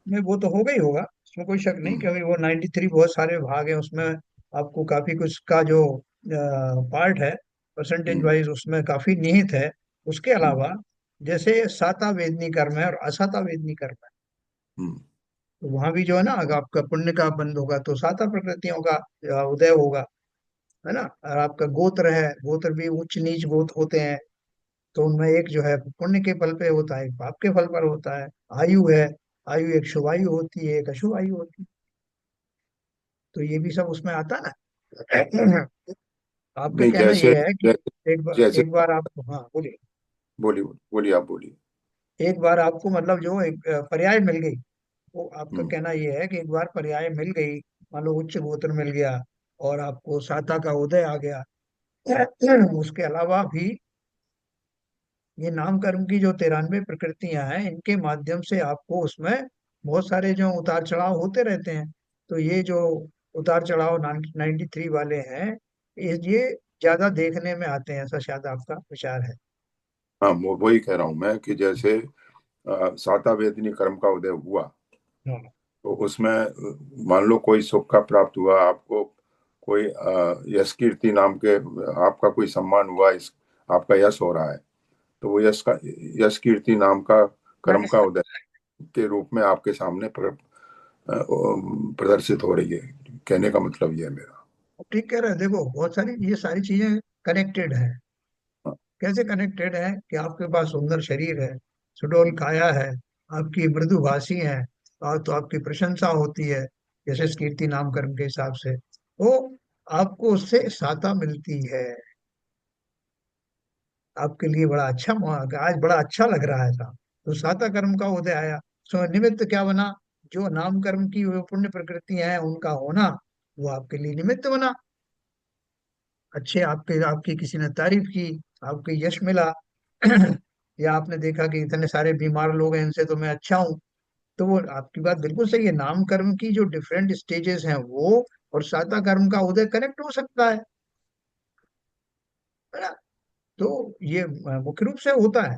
Speaker 1: नहीं, वो तो होगा ही होगा, उसमें कोई शक नहीं।
Speaker 2: हम्म,
Speaker 1: क्योंकि वो 93 बहुत सारे भाग हैं उसमें। आपको काफी कुछ का जो पार्ट है, परसेंटेज
Speaker 2: हम्म,
Speaker 1: वाइज उसमें काफी निहित है। उसके
Speaker 2: हम्म,
Speaker 1: अलावा जैसे साता वेदनी कर्म है और असाता वेदनी कर्म है,
Speaker 2: हम्म,
Speaker 1: तो वहां भी जो है ना, अगर आपका पुण्य का बंध होगा तो साता प्रकृतियों का उदय होगा, है ना। और आपका गोत्र है, गोत्र भी उच्च नीच गोत्र होते हैं, तो उनमें एक जो है पुण्य के फल पे होता है, एक पाप के फल पर होता है। आयु है, आयु एक शुभ आयु होती है, एक अशुभ आयु होती है। तो ये भी सब उसमें आता है ना। आपका
Speaker 2: नहीं,
Speaker 1: कहना
Speaker 2: जैसे
Speaker 1: ये है कि
Speaker 2: जैसे
Speaker 1: एक बार,
Speaker 2: जैसे
Speaker 1: एक बार आप, हाँ बोलिए।
Speaker 2: बोलिए, बोलिए, आप बोलिए।
Speaker 1: एक बार आपको मतलब जो एक पर्याय मिल गई, वो आपका
Speaker 2: हम्म।
Speaker 1: कहना ये है कि एक बार पर्याय मिल गई, मान लो उच्च गोत्र मिल गया और आपको साता का उदय आ गया, उसके अलावा भी ये नाम कर्म की जो 93 प्रकृतियां हैं, इनके माध्यम से आपको उसमें बहुत सारे जो उतार चढ़ाव होते रहते हैं। तो ये जो उतार चढ़ाव 93 वाले हैं, ये ज्यादा देखने में आते हैं, ऐसा शायद आपका विचार है।
Speaker 2: हाँ, वही कह रहा हूं मैं कि जैसे साता वेदनी कर्म का उदय हुआ,
Speaker 1: हाँ।
Speaker 2: तो उसमें मान लो कोई सुख का प्राप्त हुआ आपको, कोई यश कीर्ति नाम के, आपका कोई सम्मान हुआ, इस आपका यश हो रहा है, तो वो यश कीर्ति नाम का कर्म का उदय के रूप में आपके सामने प्रदर्शित हो रही है। कहने का मतलब ये है मेरा।
Speaker 1: ठीक कह रहे हैं, देखो बहुत सारी ये सारी चीजें कनेक्टेड है।
Speaker 2: हाँ,
Speaker 1: कैसे कनेक्टेड है कि आपके पास सुंदर शरीर है, सुडौल काया है, आपकी मृदु भाषी है, और तो आपकी प्रशंसा होती है यशस कीर्ति नाम कर्म के हिसाब से, तो आपको उससे साता मिलती है। आपके लिए बड़ा अच्छा आज बड़ा अच्छा लग रहा है साहब, तो साता कर्म का उदय आया। सो निमित्त क्या बना? जो नाम कर्म की वो पुण्य प्रकृति है उनका होना, वो आपके लिए निमित्त बना। अच्छे आपके आपकी किसी ने तारीफ की, आपको यश मिला, या आपने देखा कि इतने सारे बीमार लोग हैं, इनसे तो मैं अच्छा हूँ। तो वो आपकी बात बिल्कुल सही है, नाम कर्म की जो डिफरेंट स्टेजेस हैं वो और साता कर्म का उदय कनेक्ट हो सकता है ना? तो ये मुख्य रूप से होता है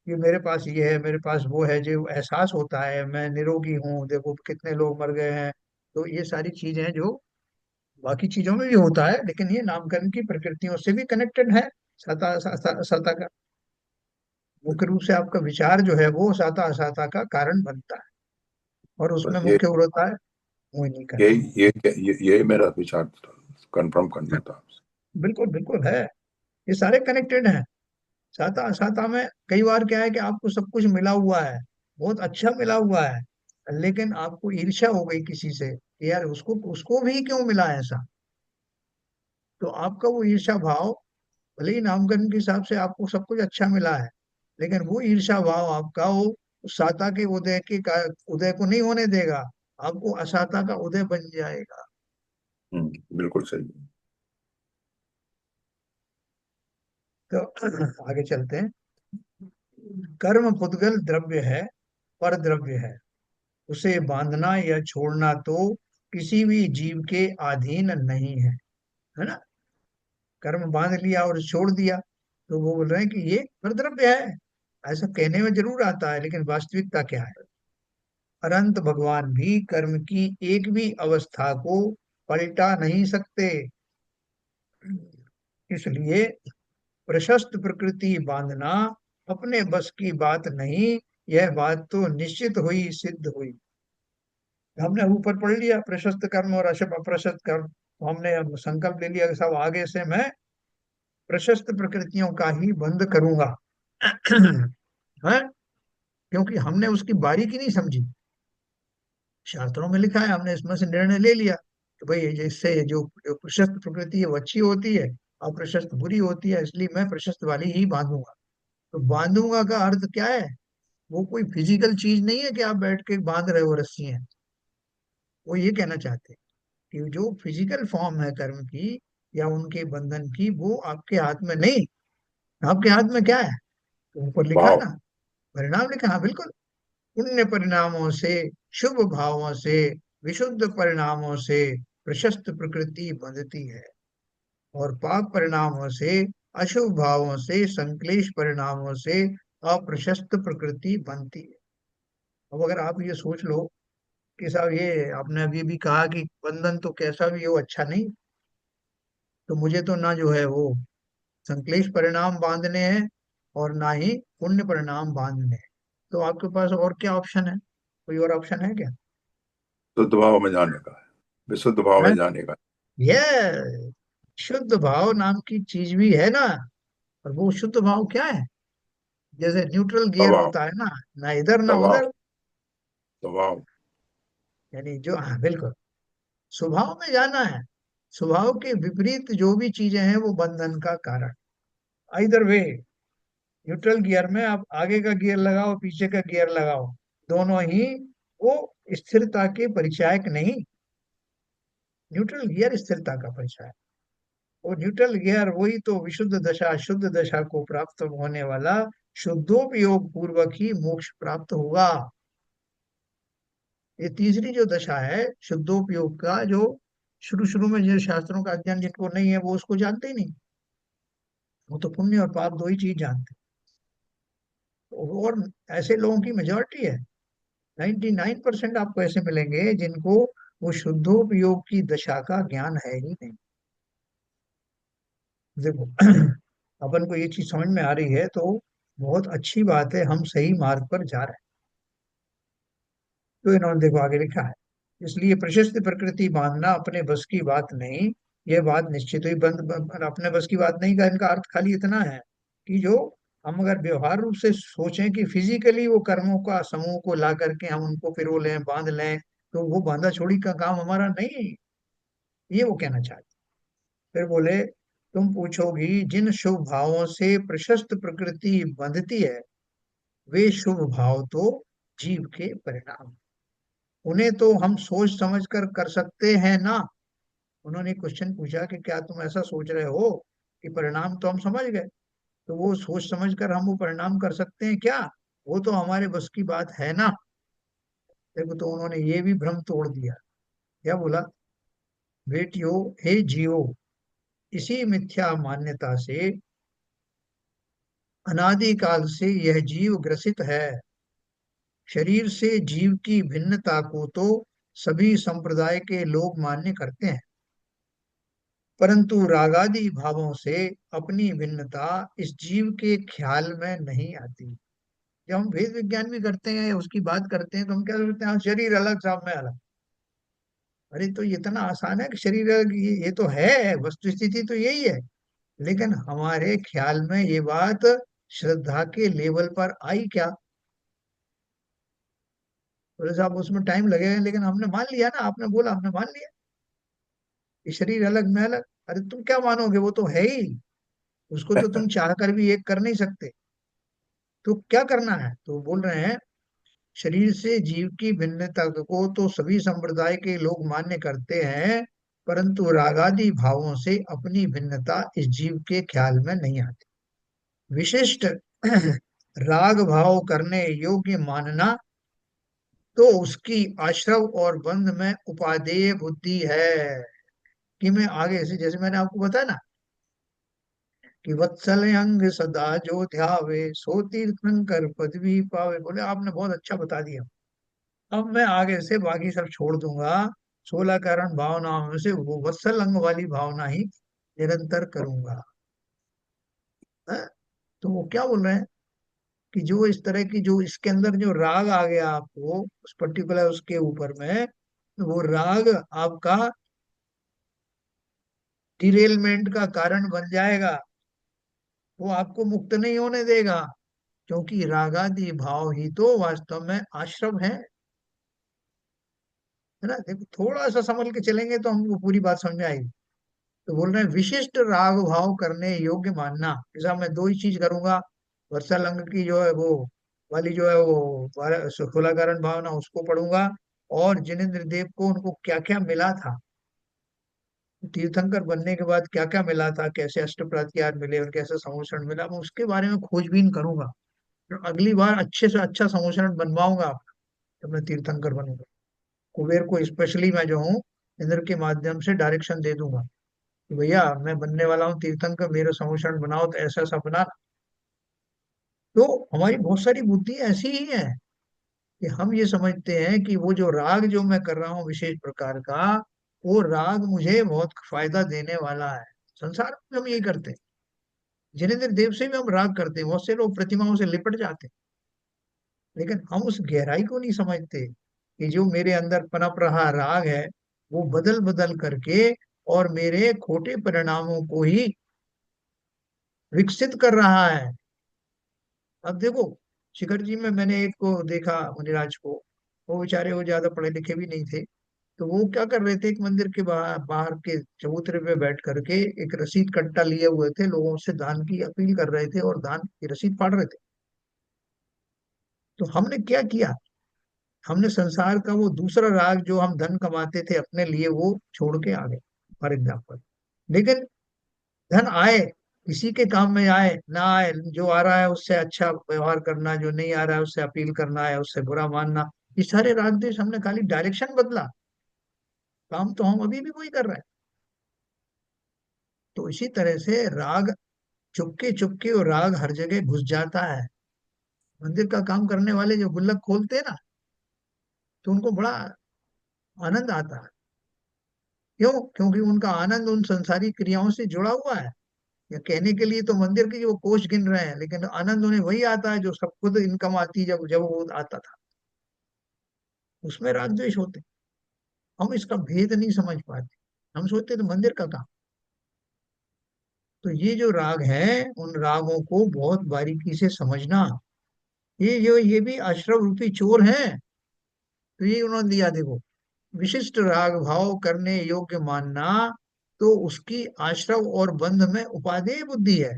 Speaker 1: कि मेरे पास ये है, मेरे पास वो है, जो एहसास होता है मैं निरोगी हूँ, देखो कितने लोग मर गए हैं। तो ये सारी चीजें जो बाकी चीजों में भी होता है, लेकिन ये नामकरण की प्रकृतियों से भी कनेक्टेड है। सता का मुख्य रूप से आपका विचार जो है वो साता असाता का कारण बनता है, और उसमें
Speaker 2: बस
Speaker 1: मुख्य होता है मोहिनी
Speaker 2: ये
Speaker 1: कर्म।
Speaker 2: ये मेरा विचार कंफर्म करना था आपसे।
Speaker 1: बिल्कुल बिल्कुल है, ये सारे कनेक्टेड हैं। साता असाता में कई बार क्या है कि आपको सब कुछ मिला हुआ है, बहुत अच्छा मिला हुआ है, लेकिन आपको ईर्ष्या हो गई किसी से कि यार उसको उसको भी क्यों मिला ऐसा। तो आपका वो ईर्ष्या भाव, भले ही नामकरण के हिसाब से आपको सब कुछ अच्छा मिला है, लेकिन वो ईर्ष्या भाव आपका वो साता के उदय उदय को नहीं होने देगा, आपको असाता का उदय बन जाएगा।
Speaker 2: बिल्कुल सही।
Speaker 1: तो आगे चलते हैं। कर्म पुद्गल द्रव्य है, पर द्रव्य है, उसे बांधना या छोड़ना तो किसी भी जीव के अधीन नहीं है ना? कर्म बांध लिया और छोड़ दिया, तो वो बोल रहे हैं कि ये पर द्रव्य है। ऐसा कहने में जरूर आता है, लेकिन वास्तविकता क्या है? अनंत भगवान भी कर्म की एक भी अवस्था को पलटा नहीं सकते, इसलिए प्रशस्त प्रकृति बांधना अपने बस की बात नहीं। यह बात तो निश्चित हुई, सिद्ध हुई। हमने ऊपर पढ़ लिया प्रशस्त कर्म और अशुभ अप्रशस्त कर्म, तो हमने अब संकल्प ले लिया कि साहब आगे से मैं प्रशस्त प्रकृतियों का ही बंद करूंगा। है, क्योंकि हमने उसकी बारीकी नहीं समझी। शास्त्रों में लिखा है, हमने इसमें से निर्णय ले लिया कि भाई ये इससे जो जो प्रशस्त प्रकृति है वो अच्छी होती है, अप्रशस्त बुरी होती है, इसलिए मैं प्रशस्त वाली ही बांधूंगा। तो बांधूंगा का अर्थ क्या है? वो कोई फिजिकल चीज नहीं है कि आप बैठ के बांध रहे हो रस्सी है। वो ये कहना चाहते हैं कि जो फिजिकल फॉर्म है कर्म की या उनके बंधन की, वो आपके हाथ में नहीं। आपके हाथ में क्या है? तो ऊपर लिखा है
Speaker 2: भाव।
Speaker 1: ना, परिणाम लिखा, हाँ बिल्कुल। पुण्य परिणामों से, शुभ भावों से, विशुद्ध परिणामों से प्रशस्त प्रकृति बंधती है, और पाप परिणामों से, अशुभ भावों से, संक्लेश परिणामों से अप्रशस्त प्रकृति बनती है। अब अगर आप ये सोच लो कि साहब ये आपने अभी भी कहा कि बंधन तो कैसा भी हो अच्छा नहीं, तो मुझे तो ना जो है वो संक्लेश परिणाम बांधने हैं और ना ही पुण्य परिणाम बांधने हैं। तो आपके पास और क्या ऑप्शन है? कोई और ऑप्शन है क्या?
Speaker 2: शुद्ध भाव में जाने का है, विशुद्ध भाव
Speaker 1: है
Speaker 2: में जाने का
Speaker 1: ये शुद्ध भाव नाम की चीज भी है ना। और वो शुद्ध भाव क्या है? जैसे न्यूट्रल गियर
Speaker 2: स्वभाव।
Speaker 1: होता है ना, ना इधर ना
Speaker 2: स्वभाव।
Speaker 1: उधर।
Speaker 2: स्वभाव।
Speaker 1: यानी जो, हाँ बिल्कुल, स्वभाव में जाना है। स्वभाव के विपरीत जो भी चीजें हैं वो बंधन का कारण। इधर वे, न्यूट्रल गियर में आप आगे का गियर लगाओ पीछे का गियर लगाओ, दोनों ही वो स्थिरता के परिचायक नहीं। न्यूट्रल गियर स्थिरता का परिचायक है। वो न्यूट्रल गियर वही तो विशुद्ध दशा शुद्ध दशा को प्राप्त होने वाला शुद्धोपयोग पूर्वक ही मोक्ष प्राप्त होगा। ये तीसरी जो दशा है शुद्धोपयोग का, जो शुरू शुरू में जो शास्त्रों का अध्ययन जिनको नहीं है वो उसको जानते ही नहीं। वो तो पुण्य और पाप दो ही चीज जानते हैं। और ऐसे लोगों की मेजोरिटी है। 99% आपको ऐसे मिलेंगे जिनको वो शुद्धोपयोग की दशा का ज्ञान है ही नहीं। देखो अपन को ये चीज समझ में आ रही है तो बहुत अच्छी बात है, हम सही मार्ग पर जा रहे हैं। तो इन्होंने देखो आगे लिखा है, इसलिए प्रशस्त प्रकृति बांधना अपने बस की बात नहीं। ये बात निश्चित ही अपने बस की बात नहीं का इनका अर्थ खाली इतना है कि जो हम अगर व्यवहार रूप से सोचें कि फिजिकली वो कर्मों का समूह को ला करके हम उनको पिरो लें बांध लें, तो वो बांधा छोड़ी का काम हमारा नहीं है। ये वो कहना चाहते। फिर बोले, तुम पूछोगी जिन शुभ भावों से प्रशस्त प्रकृति बंधती है वे शुभ भाव तो जीव के परिणाम, उन्हें तो हम सोच समझ कर सकते हैं ना। उन्होंने क्वेश्चन पूछा कि क्या तुम ऐसा सोच रहे हो कि परिणाम तो हम समझ गए, तो वो सोच समझ कर हम वो परिणाम कर सकते हैं क्या, वो तो हमारे बस की बात है ना। देखो तो उन्होंने ये भी भ्रम तोड़ दिया। क्या बोला, बेटियों हे जियो, इसी मिथ्या मान्यता से अनादिकाल से यह जीव ग्रसित है। शरीर से जीव की भिन्नता को तो सभी संप्रदाय के लोग मान्य करते हैं, परंतु रागादि भावों से अपनी भिन्नता इस जीव के ख्याल में नहीं आती। जब हम वेद विज्ञान भी करते हैं उसकी बात करते हैं तो हम क्या सोचते हैं, हाँ, शरीर अलग सब में अलग। अरे तो ये इतना आसान है कि शरीर अलग, ये तो है, वस्तु स्थिति तो यही है। लेकिन हमारे ख्याल में ये बात श्रद्धा के लेवल पर आई क्या। बोले साहब उसमें टाइम लगेगा, लेकिन हमने मान लिया ना, आपने बोला हमने मान लिया कि शरीर अलग में अलग। अरे तुम क्या मानोगे, वो तो है ही। उसको तो तुम चाह कर भी एक कर नहीं सकते। तो क्या करना है, तो बोल रहे हैं शरीर से जीव की भिन्नता को तो सभी संप्रदाय के लोग मान्य करते हैं, परंतु रागादि भावों से अपनी भिन्नता इस जीव के ख्याल में नहीं आती। विशिष्ट राग भाव करने योग्य मानना तो उसकी आश्रव और बंध में उपादेय बुद्धि है। कि मैं आगे से जैसे मैंने आपको बताया ना कि वत्सल अंग सदा जो ध्यावे सो तीर्थंकर पदवी पावे, बोले आपने बहुत अच्छा बता दिया। अब मैं आगे से बाकी सब छोड़ दूंगा, 16 कारण भावनाओं में से वो वत्सल अंग वाली भावना ही निरंतर करूंगा। है? तो वो क्या बोल रहे हैं कि जो इस तरह की जो इसके अंदर जो राग आ गया आपको उस पर्टिकुलर उसके ऊपर में, वो राग आपका डिरेलमेंट का कारण बन जाएगा। वो आपको मुक्त नहीं होने देगा, क्योंकि रागादि भाव ही तो वास्तव में आश्रम है ना। देखो थोड़ा सा संभल के चलेंगे तो हमको पूरी बात समझ में आएगी। तो बोल रहे हैं विशिष्ट राग भाव करने योग्य मानना, जैसा मैं दो ही चीज करूंगा, वर्षा लंग की जो है वो वाली जो है वो स्थूलाकरण भावना उसको पढ़ूंगा, और जिनेन्द्र देव को उनको क्या क्या मिला था, तीर्थंकर बनने के बाद क्या क्या मिला था, कैसे अष्टप्रत्यार मिले और कैसे समोषण मिला, मैं उसके बारे में खोजबीन करूंगा। तो अगली बार अच्छे से अच्छा समोषण बनवाऊंगा जब मैं तीर्थंकर बनूंगा। कुबेर को स्पेशली मैं जो हूँ इंद्र के माध्यम से डायरेक्शन दे दूंगा कि भैया मैं बनने वाला हूँ तीर्थंकर, मेरे समोषण बनाओ तो ऐसा ऐसा बना। तो हमारी बहुत सारी बुद्धि ऐसी ही है कि हम ये समझते हैं कि वो जो राग जो मैं कर रहा हूँ विशेष प्रकार का, वो राग मुझे बहुत फायदा देने वाला है। संसार में हम यही करते हैं, जिनेंद्र देव से भी हम राग करते हैं, बहुत से लोग प्रतिमाओं से लिपट जाते हैं, लेकिन हम उस गहराई को नहीं समझते कि जो मेरे अंदर पनप रहा राग है वो बदल बदल करके और मेरे खोटे परिणामों को ही विकसित कर रहा है। अब देखो शिखर जी में मैंने एक को देखा मुनिराज को, वो बेचारे वो ज्यादा पढ़े लिखे भी नहीं थे, तो वो क्या कर रहे थे, एक मंदिर के बाहर बाहर के चबूतरे पे बैठ करके एक रसीद कट्टा लिए हुए थे, लोगों से दान की अपील कर रहे थे और दान की रसीद फाड़ रहे थे। तो हमने क्या किया, हमने संसार का वो दूसरा राग जो हम धन कमाते थे अपने लिए वो छोड़ के आ गए, फॉर एग्जाम्पल। लेकिन धन आए, किसी के काम में आए ना आए, जो आ रहा है उससे अच्छा व्यवहार करना, जो नहीं आ रहा है उससे अपील करना है, उससे बुरा मानना, ये सारे राग देश हमने खाली डायरेक्शन बदला, काम तो हम अभी भी वही कर रहे हैं। तो इसी तरह से राग चुपके चुपके और राग हर जगह घुस जाता है। मंदिर का काम करने वाले जो गुल्लक खोलते हैं ना, तो उनको बड़ा आनंद आता है। क्यों? क्योंकि उनका आनंद उन संसारी क्रियाओं से जुड़ा हुआ है। या कहने के लिए तो मंदिर की वो कोष गिन रहे हैं, लेकिन आनंद उन्हें वही आता है जो सब खुद इनकम आती जब जब वो आता था, उसमें राग द्वेष होते। हम इसका भेद नहीं समझ पाते, हम सोचते तो मंदिर का काम। तो ये जो राग है, उन रागों को बहुत बारीकी से समझना। ये भी आश्रव रूपी चोर हैं। तो ये उन्होंने दिया, देखो, विशिष्ट राग भाव करने योग्य मानना, तो उसकी आश्रव और बंध में उपादेय बुद्धि है।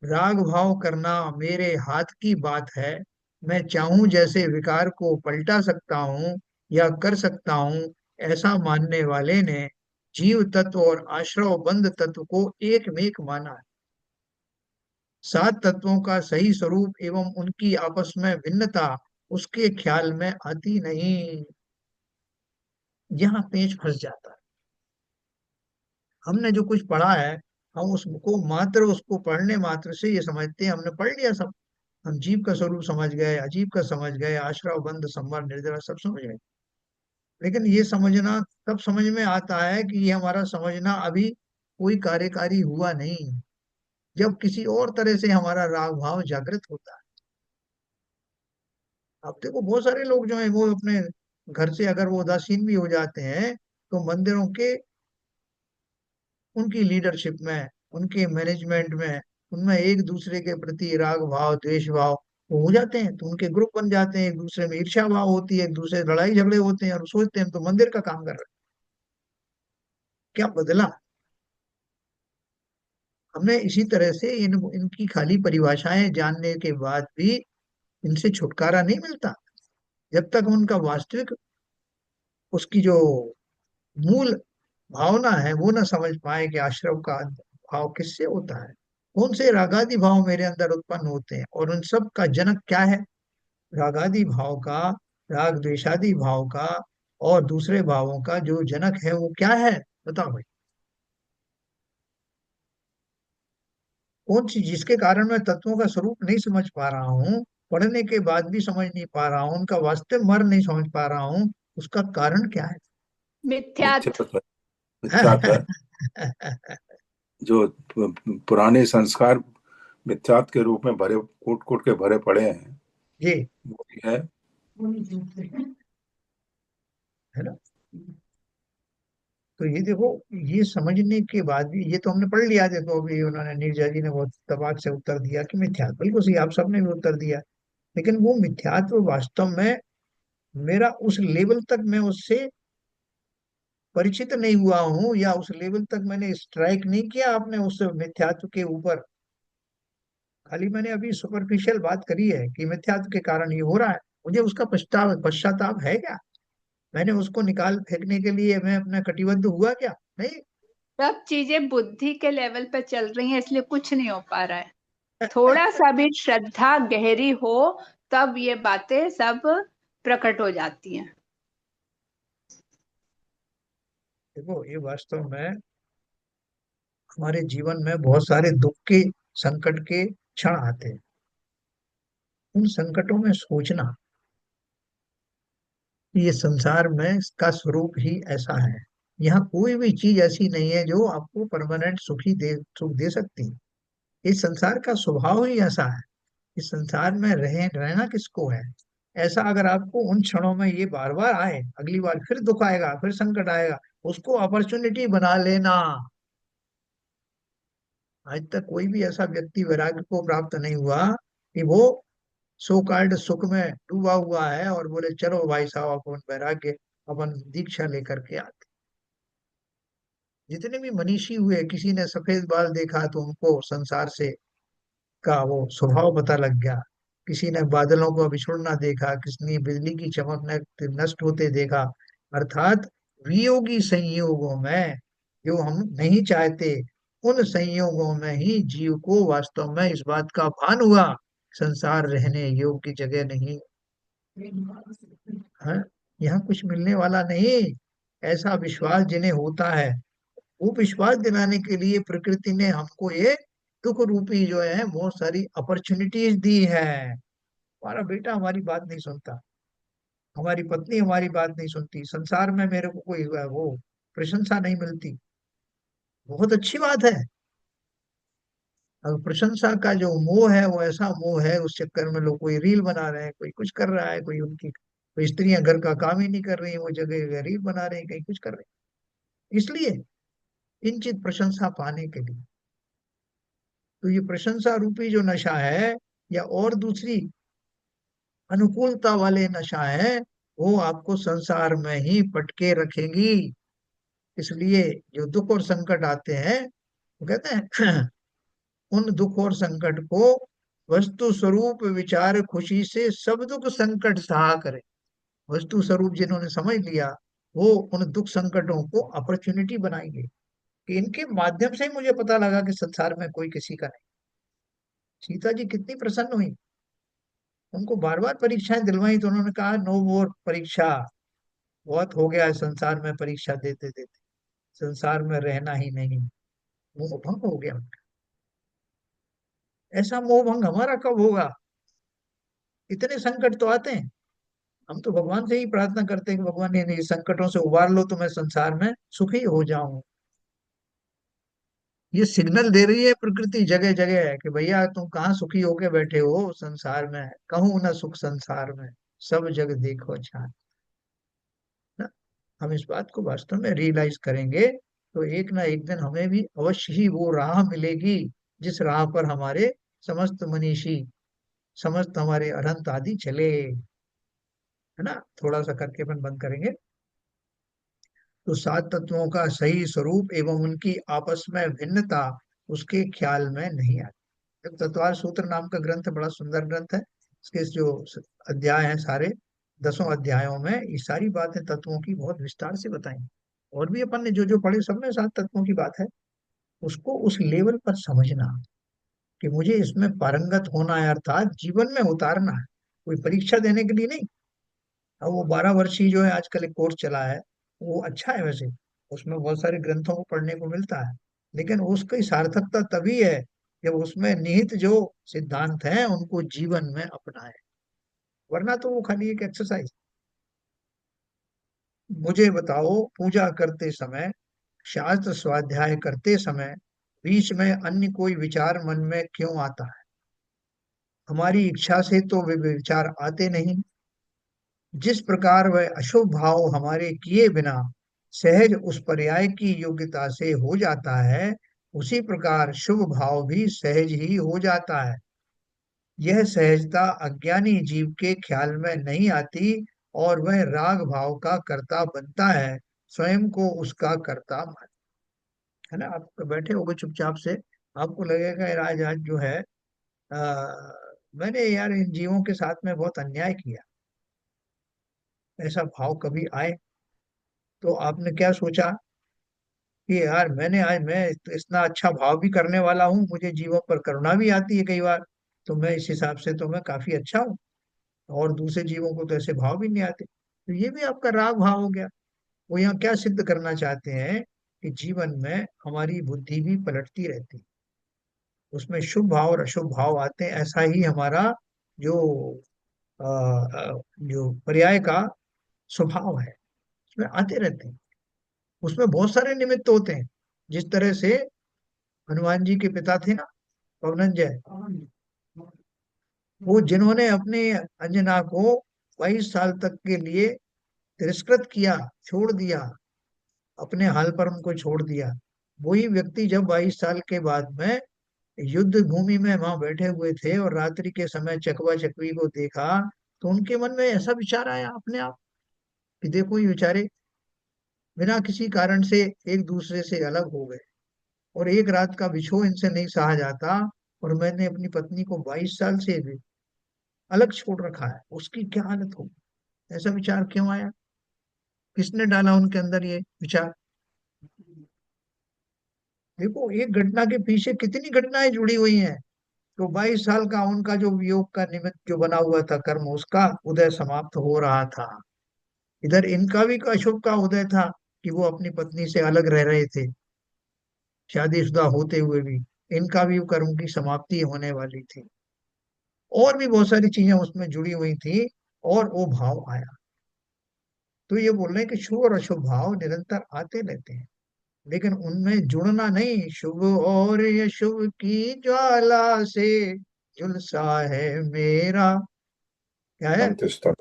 Speaker 1: राग भाव करना मेरे हाथ की बात है, मैं चाहूं जैसे विकार को पलटा सकता हूं या कर सकता हूं, ऐसा मानने वाले ने जीव तत्व और आश्रव बंध तत्व को एक मेक माना है। सात तत्वों का सही स्वरूप एवं उनकी आपस में भिन्नता उसके ख्याल में आती नहीं। यहाँ पेच फंस जाता है। हमने जो कुछ पढ़ा है, हम उसको मात्र उसको पढ़ने मात्र से ये समझते हैं हमने पढ़ लिया सब। हम जीव का स्वरूप समझ गए, अजीब का समझ गए, आश्रव बंध संवर निर्जरा सब समझ गए। लेकिन ये समझना तब समझ में आता है कि ये हमारा समझना अभी कोई कार्यकारी हुआ नहीं, जब किसी और तरह से हमारा राग भाव जागृत होता है। अब देखो, बहुत सारे लोग जो है वो अपने घर से अगर वो उदासीन भी हो जाते हैं, तो मंदिरों के उनकी लीडरशिप में, उनके मैनेजमेंट में, उनमें एक दूसरे के प्रति राग भाव द्वेष भाव वो हो जाते हैं, तो उनके ग्रुप बन जाते हैं, एक दूसरे में ईर्ष्या भाव होती है, एक दूसरे से लड़ाई झगड़े होते हैं, और सोचते हैं हम तो मंदिर का काम कर रहे हैं। क्या बदला? हमने इसी तरह से इनकी खाली परिभाषाएं जानने के बाद भी इनसे छुटकारा नहीं मिलता, जब तक उनका वास्तविक, उसकी जो मूल भावना है वो ना समझ पाए कि आश्रव का भाव किससे होता है, कौन से रागादि भाव मेरे अंदर उत्पन्न होते हैं, और उन सब का जनक क्या है। रागादि भाव का, राग द्वेषादि भाव का, और दूसरे भावों का जो जनक है वो क्या है, बताओ भाई। कौन सी, जिसके कारण मैं तत्वों का स्वरूप नहीं समझ पा रहा हूँ, पढ़ने के बाद भी समझ नहीं पा रहा हूँ, उनका वास्तव मर्म नहीं समझ पा रहा हूँ, उसका कारण क्या
Speaker 4: मिथ्यात्व।
Speaker 2: मिथ्यात्व है। मिथ्यात्व है।
Speaker 1: है?
Speaker 2: जो पुराने संस्कार मिथ्यात्व के रूप में भरे, कूट कूट के भरे पड़े हैं,
Speaker 1: जी,
Speaker 2: वो भी है।
Speaker 1: है ना। तो ये देखो, ये समझने के बाद भी, ये तो हमने पढ़ लिया, देखो अभी उन्होंने, नीरजा जी ने बहुत तबाक से उत्तर दिया कि मिथ्यात्व, बिल्कुल सही, आप सबने भी उत्तर दिया। लेकिन वो मिथ्यात्व वास्तव में मेरा उस लेवल तक मैं उससे परिचित नहीं हुआ हूं, या उस लेवल तक मैंने स्ट्राइक नहीं किया अपने उस मिथ्यात्व के ऊपर। खाली मैंने अभी सुपरफिशियल बात करी है कि मिथ्यात्व के कारण ये हो रहा है, मुझे उसका पश्चाताप पश्चाताप है क्या? मैंने उसको निकाल फेंकने के लिए मैं अपना कटिबद्ध हुआ क्या? नहीं।
Speaker 4: सब चीजें बुद्धि के लेवल पे चल रही हैं, इसलिए कुछ नहीं हो पा रहा है। थोड़ा सा भी श्रद्धा गहरी हो, तब ये बातें सब प्रकट हो जाती हैं।
Speaker 1: देखो, ये वास्तव में हमारे जीवन में बहुत सारे दुख के, संकट के क्षण आते हैं। उन संकटों में सोचना कि ये संसार में इसका स्वरूप ही ऐसा है। यहाँ कोई भी चीज ऐसी नहीं है जो आपको परमानेंट सुख दे सकती है। इस संसार का स्वभाव ही ऐसा है। इस संसार में रहना किसको है? ऐसा अगर आपको उन क्षणों में ये बार बार आए, अगली बार फिर दुख आएगा, फिर संकट आएगा, उसको अपॉर्चुनिटी बना लेना। आज तक कोई भी ऐसा व्यक्ति वैराग्य को प्राप्त नहीं हुआ कि वो सो कॉल्ड सुख में डूबा हुआ है और बोले चलो भाई साहब अपन वैराग्य अपन दीक्षा लेकर के आते। जितने भी मनीषी हुए, किसी ने सफेद बाल देखा तो उनको संसार से का वो स्वभाव पता लग गया। किसी ने बादलों को बिछुड़ना देखा, किसी ने बिजली की चमकने नष्ट होते देखा। अर्थात वियोगी संयोगों में, जो हम नहीं चाहते, उन संयोगों में ही जीव को वास्तव में इस बात का भान हुआ, संसार रहने योग्य की जगह नहीं है, यहाँ कुछ मिलने वाला नहीं। ऐसा विश्वास जिन्हें होता है, वो विश्वास दिलाने के लिए प्रकृति ने हमको ये दुख रूपी जो है बहुत सारी अपॉर्चुनिटीज दी है। हमारा बेटा हमारी बात नहीं सुनता, हमारी पत्नी हमारी बात नहीं सुनती, संसार में मेरे को कोई वो प्रशंसा नहीं मिलती। बहुत अच्छी बात है। अब प्रशंसा का जो मोह है वो ऐसा मोह है, उस चक्कर में लोग कोई रील बना रहे हैं, कोई कुछ कर रहा है, कोई स्त्रियां घर का काम ही नहीं कर रही हैं, वो जगह जगह रील बना रहे हैं, कहीं कुछ कर रहे हैं, इसलिए किंचित प्रशंसा पाने के लिए। तो ये प्रशंसा रूपी जो नशा है, या और दूसरी अनुकूलता वाले नशा है, वो आपको संसार में ही पटके रखेगी। इसलिए जो दुख और संकट आते हैं, वो कहते हैं उन दुख और संकट को वस्तु स्वरूप विचार खुशी से सब दुख संकट सहा करे। वस्तु स्वरूप जिन्होंने समझ लिया, वो उन दुख संकटों को अपॉर्चुनिटी बनाएंगे, कि इनके माध्यम से ही मुझे पता लगा कि संसार में कोई किसी का नहीं। सीता जी कितनी प्रसन्न हुई, उनको बार बार परीक्षाएं दिलवाई तो उन्होंने कहा नो मोर परीक्षा, बहुत हो गया है संसार में परीक्षा देते देते, संसार में रहना ही नहीं। मोह भंग हो गया उनका। ऐसा मोह भंग हमारा कब होगा? इतने संकट तो आते हैं, हम तो भगवान से ही प्रार्थना करते हैं कि भगवान ने संकटों से उबार लो तो मैं संसार में सुखी हो जाऊं। ये सिग्नल दे रही है प्रकृति जगह जगह है कि भैया तुम कहाँ सुखी होके बैठे हो संसार में, कहूँ ना सुख संसार में, सब जग देखो छान। ना, हम इस बात को वास्तव में रियलाइज करेंगे तो एक ना एक दिन हमें भी अवश्य ही वो राह मिलेगी, जिस राह पर हमारे समस्त मनीषी, समस्त हमारे अनंत आदि चले। है ना, थोड़ा सा करके अपन बंद करेंगे। तो सात तत्वों का सही स्वरूप एवं उनकी आपस में भिन्नता उसके ख्याल में नहीं आती। एक तत्वार सूत्र नाम का ग्रंथ बड़ा सुंदर ग्रंथ है। इसके जो अध्याय हैं सारे, 10 अध्यायों में ये सारी बातें तत्वों की बहुत विस्तार से बताई। और भी अपन ने जो जो पढ़े सब में सात तत्वों की बात है। उसको उस लेवल पर समझना कि मुझे इसमें पारंगत होना है, अर्थात जीवन में उतारना है, कोई परीक्षा देने के लिए नहीं। अब वो 12 वर्षीय जो है आजकल एक कोर्स चला है, वो अच्छा है वैसे, उसमें बहुत सारे ग्रंथों को पढ़ने को मिलता है, लेकिन उसकी सार्थकता तभी है जब उसमें निहित जो सिद्धांत हैं उनको जीवन में अपनाए, वरना तो वो खाली एक एक्सरसाइज। मुझे बताओ, पूजा करते समय, शास्त्र स्वाध्याय करते समय बीच में अन्य कोई विचार मन में क्यों आता है? हमारी इच्छा से तो वे विचार आते नहीं। जिस प्रकार वह अशुभ भाव हमारे किए बिना सहज उस पर्याय की योग्यता से हो जाता है, उसी प्रकार शुभ भाव भी सहज ही हो जाता है। यह सहजता अज्ञानी जीव के ख्याल में नहीं आती और वह राग भाव का कर्ता बनता है, स्वयं को उसका कर्ता मान। है ना, आप बैठे होगे चुपचाप से, आपको लगेगा यार आज जो है मैंने यार इन जीवों के साथ में बहुत अन्याय किया। ऐसा भाव कभी आए तो आपने क्या सोचा कि यार मैं इतना अच्छा भाव भी करने वाला हूँ, मुझे जीवों पर करुणा भी आती है कई बार, तो मैं इस हिसाब से तो मैं काफी अच्छा हूँ, और दूसरे जीवों को तो ऐसे भाव भी नहीं आते। तो ये भी आपका राग भाव हो गया। वो यहाँ क्या सिद्ध करना चाहते हैं कि जीवन में हमारी बुद्धि भी पलटती रहती है, उसमें शुभ भाव और अशुभ भाव आते हैं। ऐसा ही हमारा जो जो पर्याय का स्वभाव है, उसमें आते रहते हैं। उसमें बहुत सारे निमित्त होते हैं। जिस तरह से हनुमान जी के पिता थे ना, पवनंजय, वो जिन्होंने अपने अंजना को 22 साल तक के लिए तिरस्कृत किया, छोड़ दिया, अपने हाल पर उनको छोड़ दिया, वही व्यक्ति जब 22 साल के बाद में युद्ध भूमि में वहां बैठे हुए थे और रात्रि के समय चकवा चकवी को देखा, तो उनके मन में ऐसा विचार आया अपने आप कि देखो ये बेचारे बिना किसी कारण से एक दूसरे से अलग हो गए, और एक रात का विछोह इनसे नहीं सहा जाता, और मैंने अपनी पत्नी को 22 साल से भी अलग छोड़ रखा है, उसकी क्या हालत होगी। ऐसा विचार क्यों आया, किसने डाला उनके अंदर ये विचार। देखो एक घटना के पीछे कितनी घटनाएं जुड़ी हुई हैं। तो 22 साल का उनका जो वियोग का निमित्त जो बना हुआ था कर्म, उसका उदय समाप्त हो रहा था। इधर इनका भी अशुभ का उदय था कि वो अपनी पत्नी से अलग रह रहे थे, शादीशुदा होते हुए भी इनका भी कर्म की समाप्ति होने वाली थी। और भी बहुत सारी चीजें उसमें जुड़ी हुई थी, और वो भाव आया। तो ये बोल रहे हैं कि शुभ और अशुभ भाव निरंतर आते रहते हैं, लेकिन उनमें जुड़ना नहीं। शुभ और अशुभ की ज्वाला से झुलसा है मेरा, क्या है,
Speaker 2: अंतस्थल।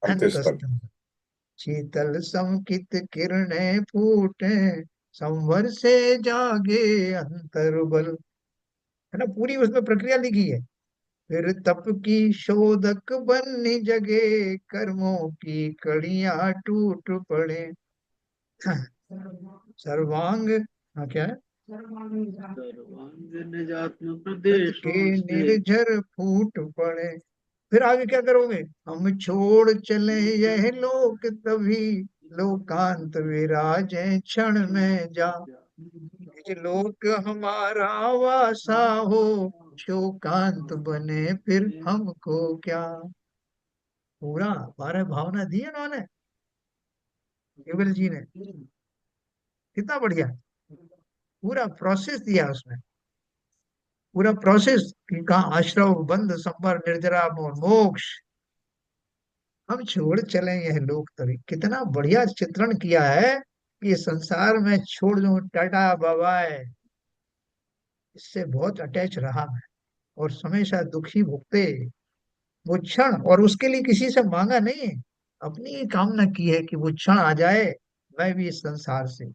Speaker 2: अंतस्थल।
Speaker 1: अंतस्तम। शीतल समकित किरणें फूटे, संवर से जागे अंतर्बल, है ना, पूरी उसमें प्रक्रिया लिखी है। फिर तप की शोधक बन्नी जगे, कर्मों की कड़ियां टूट पड़े। सर्वांग, हाँ क्या है,
Speaker 3: सर्वांग निजात्म
Speaker 1: ब्रज
Speaker 3: प्रदेशों
Speaker 1: के
Speaker 3: से।
Speaker 1: निर्झर फूट पड़े। फिर आगे क्या करोगे, हम छोड़ चले यह लोक तभी, लोकांत विराजे क्षण में जा, निज लोक हमारा वासा हो, शोकांत बने फिर हमको क्या। पूरा 12 भावना दी है उन्होंने, केवल जी ने, कितना बढ़िया पूरा प्रोसेस दिया उसमें। पूरा प्रोसेस कि कहाँ आश्रव बंध संवर निर्जरा और मोक्ष, हम छोड़ चले यह लोक तभी। कितना बढ़िया चित्रण किया है कि ये संसार में छोड़ दूं, टाटा बाय, इससे बहुत अटैच रहा मैं, और हमेशा दुखी भुगते वो क्षण, और उसके लिए किसी से मांगा नहीं है, अपनी ही कामना की है कि वो क्षण आ जाए, मैं भी इस संसार से,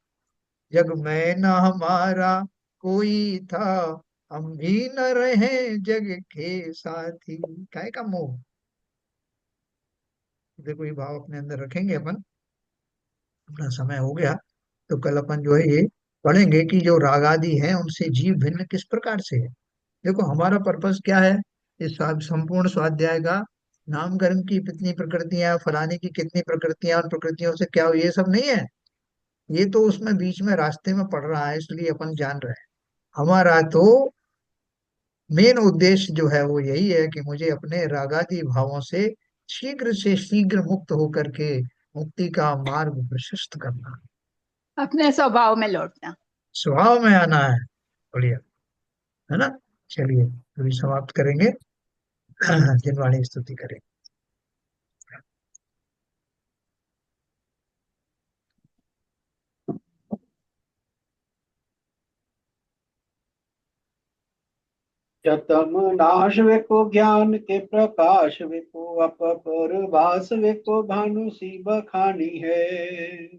Speaker 1: जग में न हमारा कोई था, हम भी न रहे जग के साथी, काय का मोह। देखो ये भाव अपने अंदर रखेंगे अपन। अपना समय हो गया, तो कल अपन जो है ये पढ़ेंगे कि जो राग आदि है उनसे जीव भिन्न किस प्रकार से है। देखो हमारा पर्पस क्या है इस संपूर्ण स्वाध्याय का, नामकरण की कितनी प्रकृतियां, फलाने की कितनी प्रकृतियां, उन प्रकृतियों से क्या हो, ये सब नहीं है। ये तो उसमें बीच में रास्ते में पड़ रहा है, इसलिए अपन जान रहे हैं। हमारा तो मेन उद्देश्य जो है वो यही है कि मुझे अपने रागादि भावों से शीघ्र मुक्त होकर के मुक्ति का मार्ग प्रशस्त करना,
Speaker 4: अपने स्वभाव में लौटना।
Speaker 1: स्वभाव में आना है। बढ़िया, है ना। चलिए अभी समाप्त करेंगे। जिनवाणी स्तुति करें।
Speaker 5: शतम नाश वे को ज्ञान के प्रकाश वे को अपर भास वे को भानु सी बखानी है।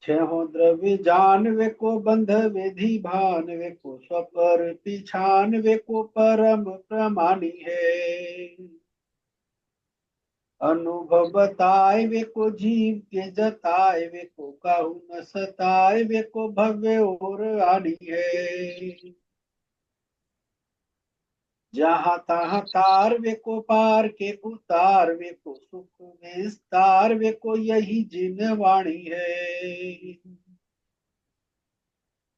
Speaker 5: छहो द्रव्य जान वे को बंध विधि भान वे को स्वपर पिछान वे को परम प्रमाणी है। अनुभव बताए वे को जीव के जताए वे को काहू न सताए वे को भव्य और आनी है। जहाँ तहाँ तार वे को पार के उतार वे को सुख विस्तार वे को यही जिन वाणी है।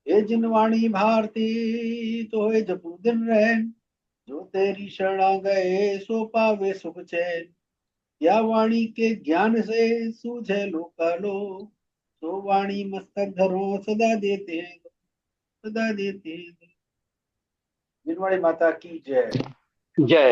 Speaker 5: ये जिन वाणी भारती तो है जपू दिन रहन, जो तेरी शरणा गए सो पावे सुख चैन। या वाणी के ज्ञान से सूझे लोकालो, तो वाणी मस्तक धरो सदा देते हैं, सदा देते हैं। जिनवाणी माता की जय।
Speaker 6: जय।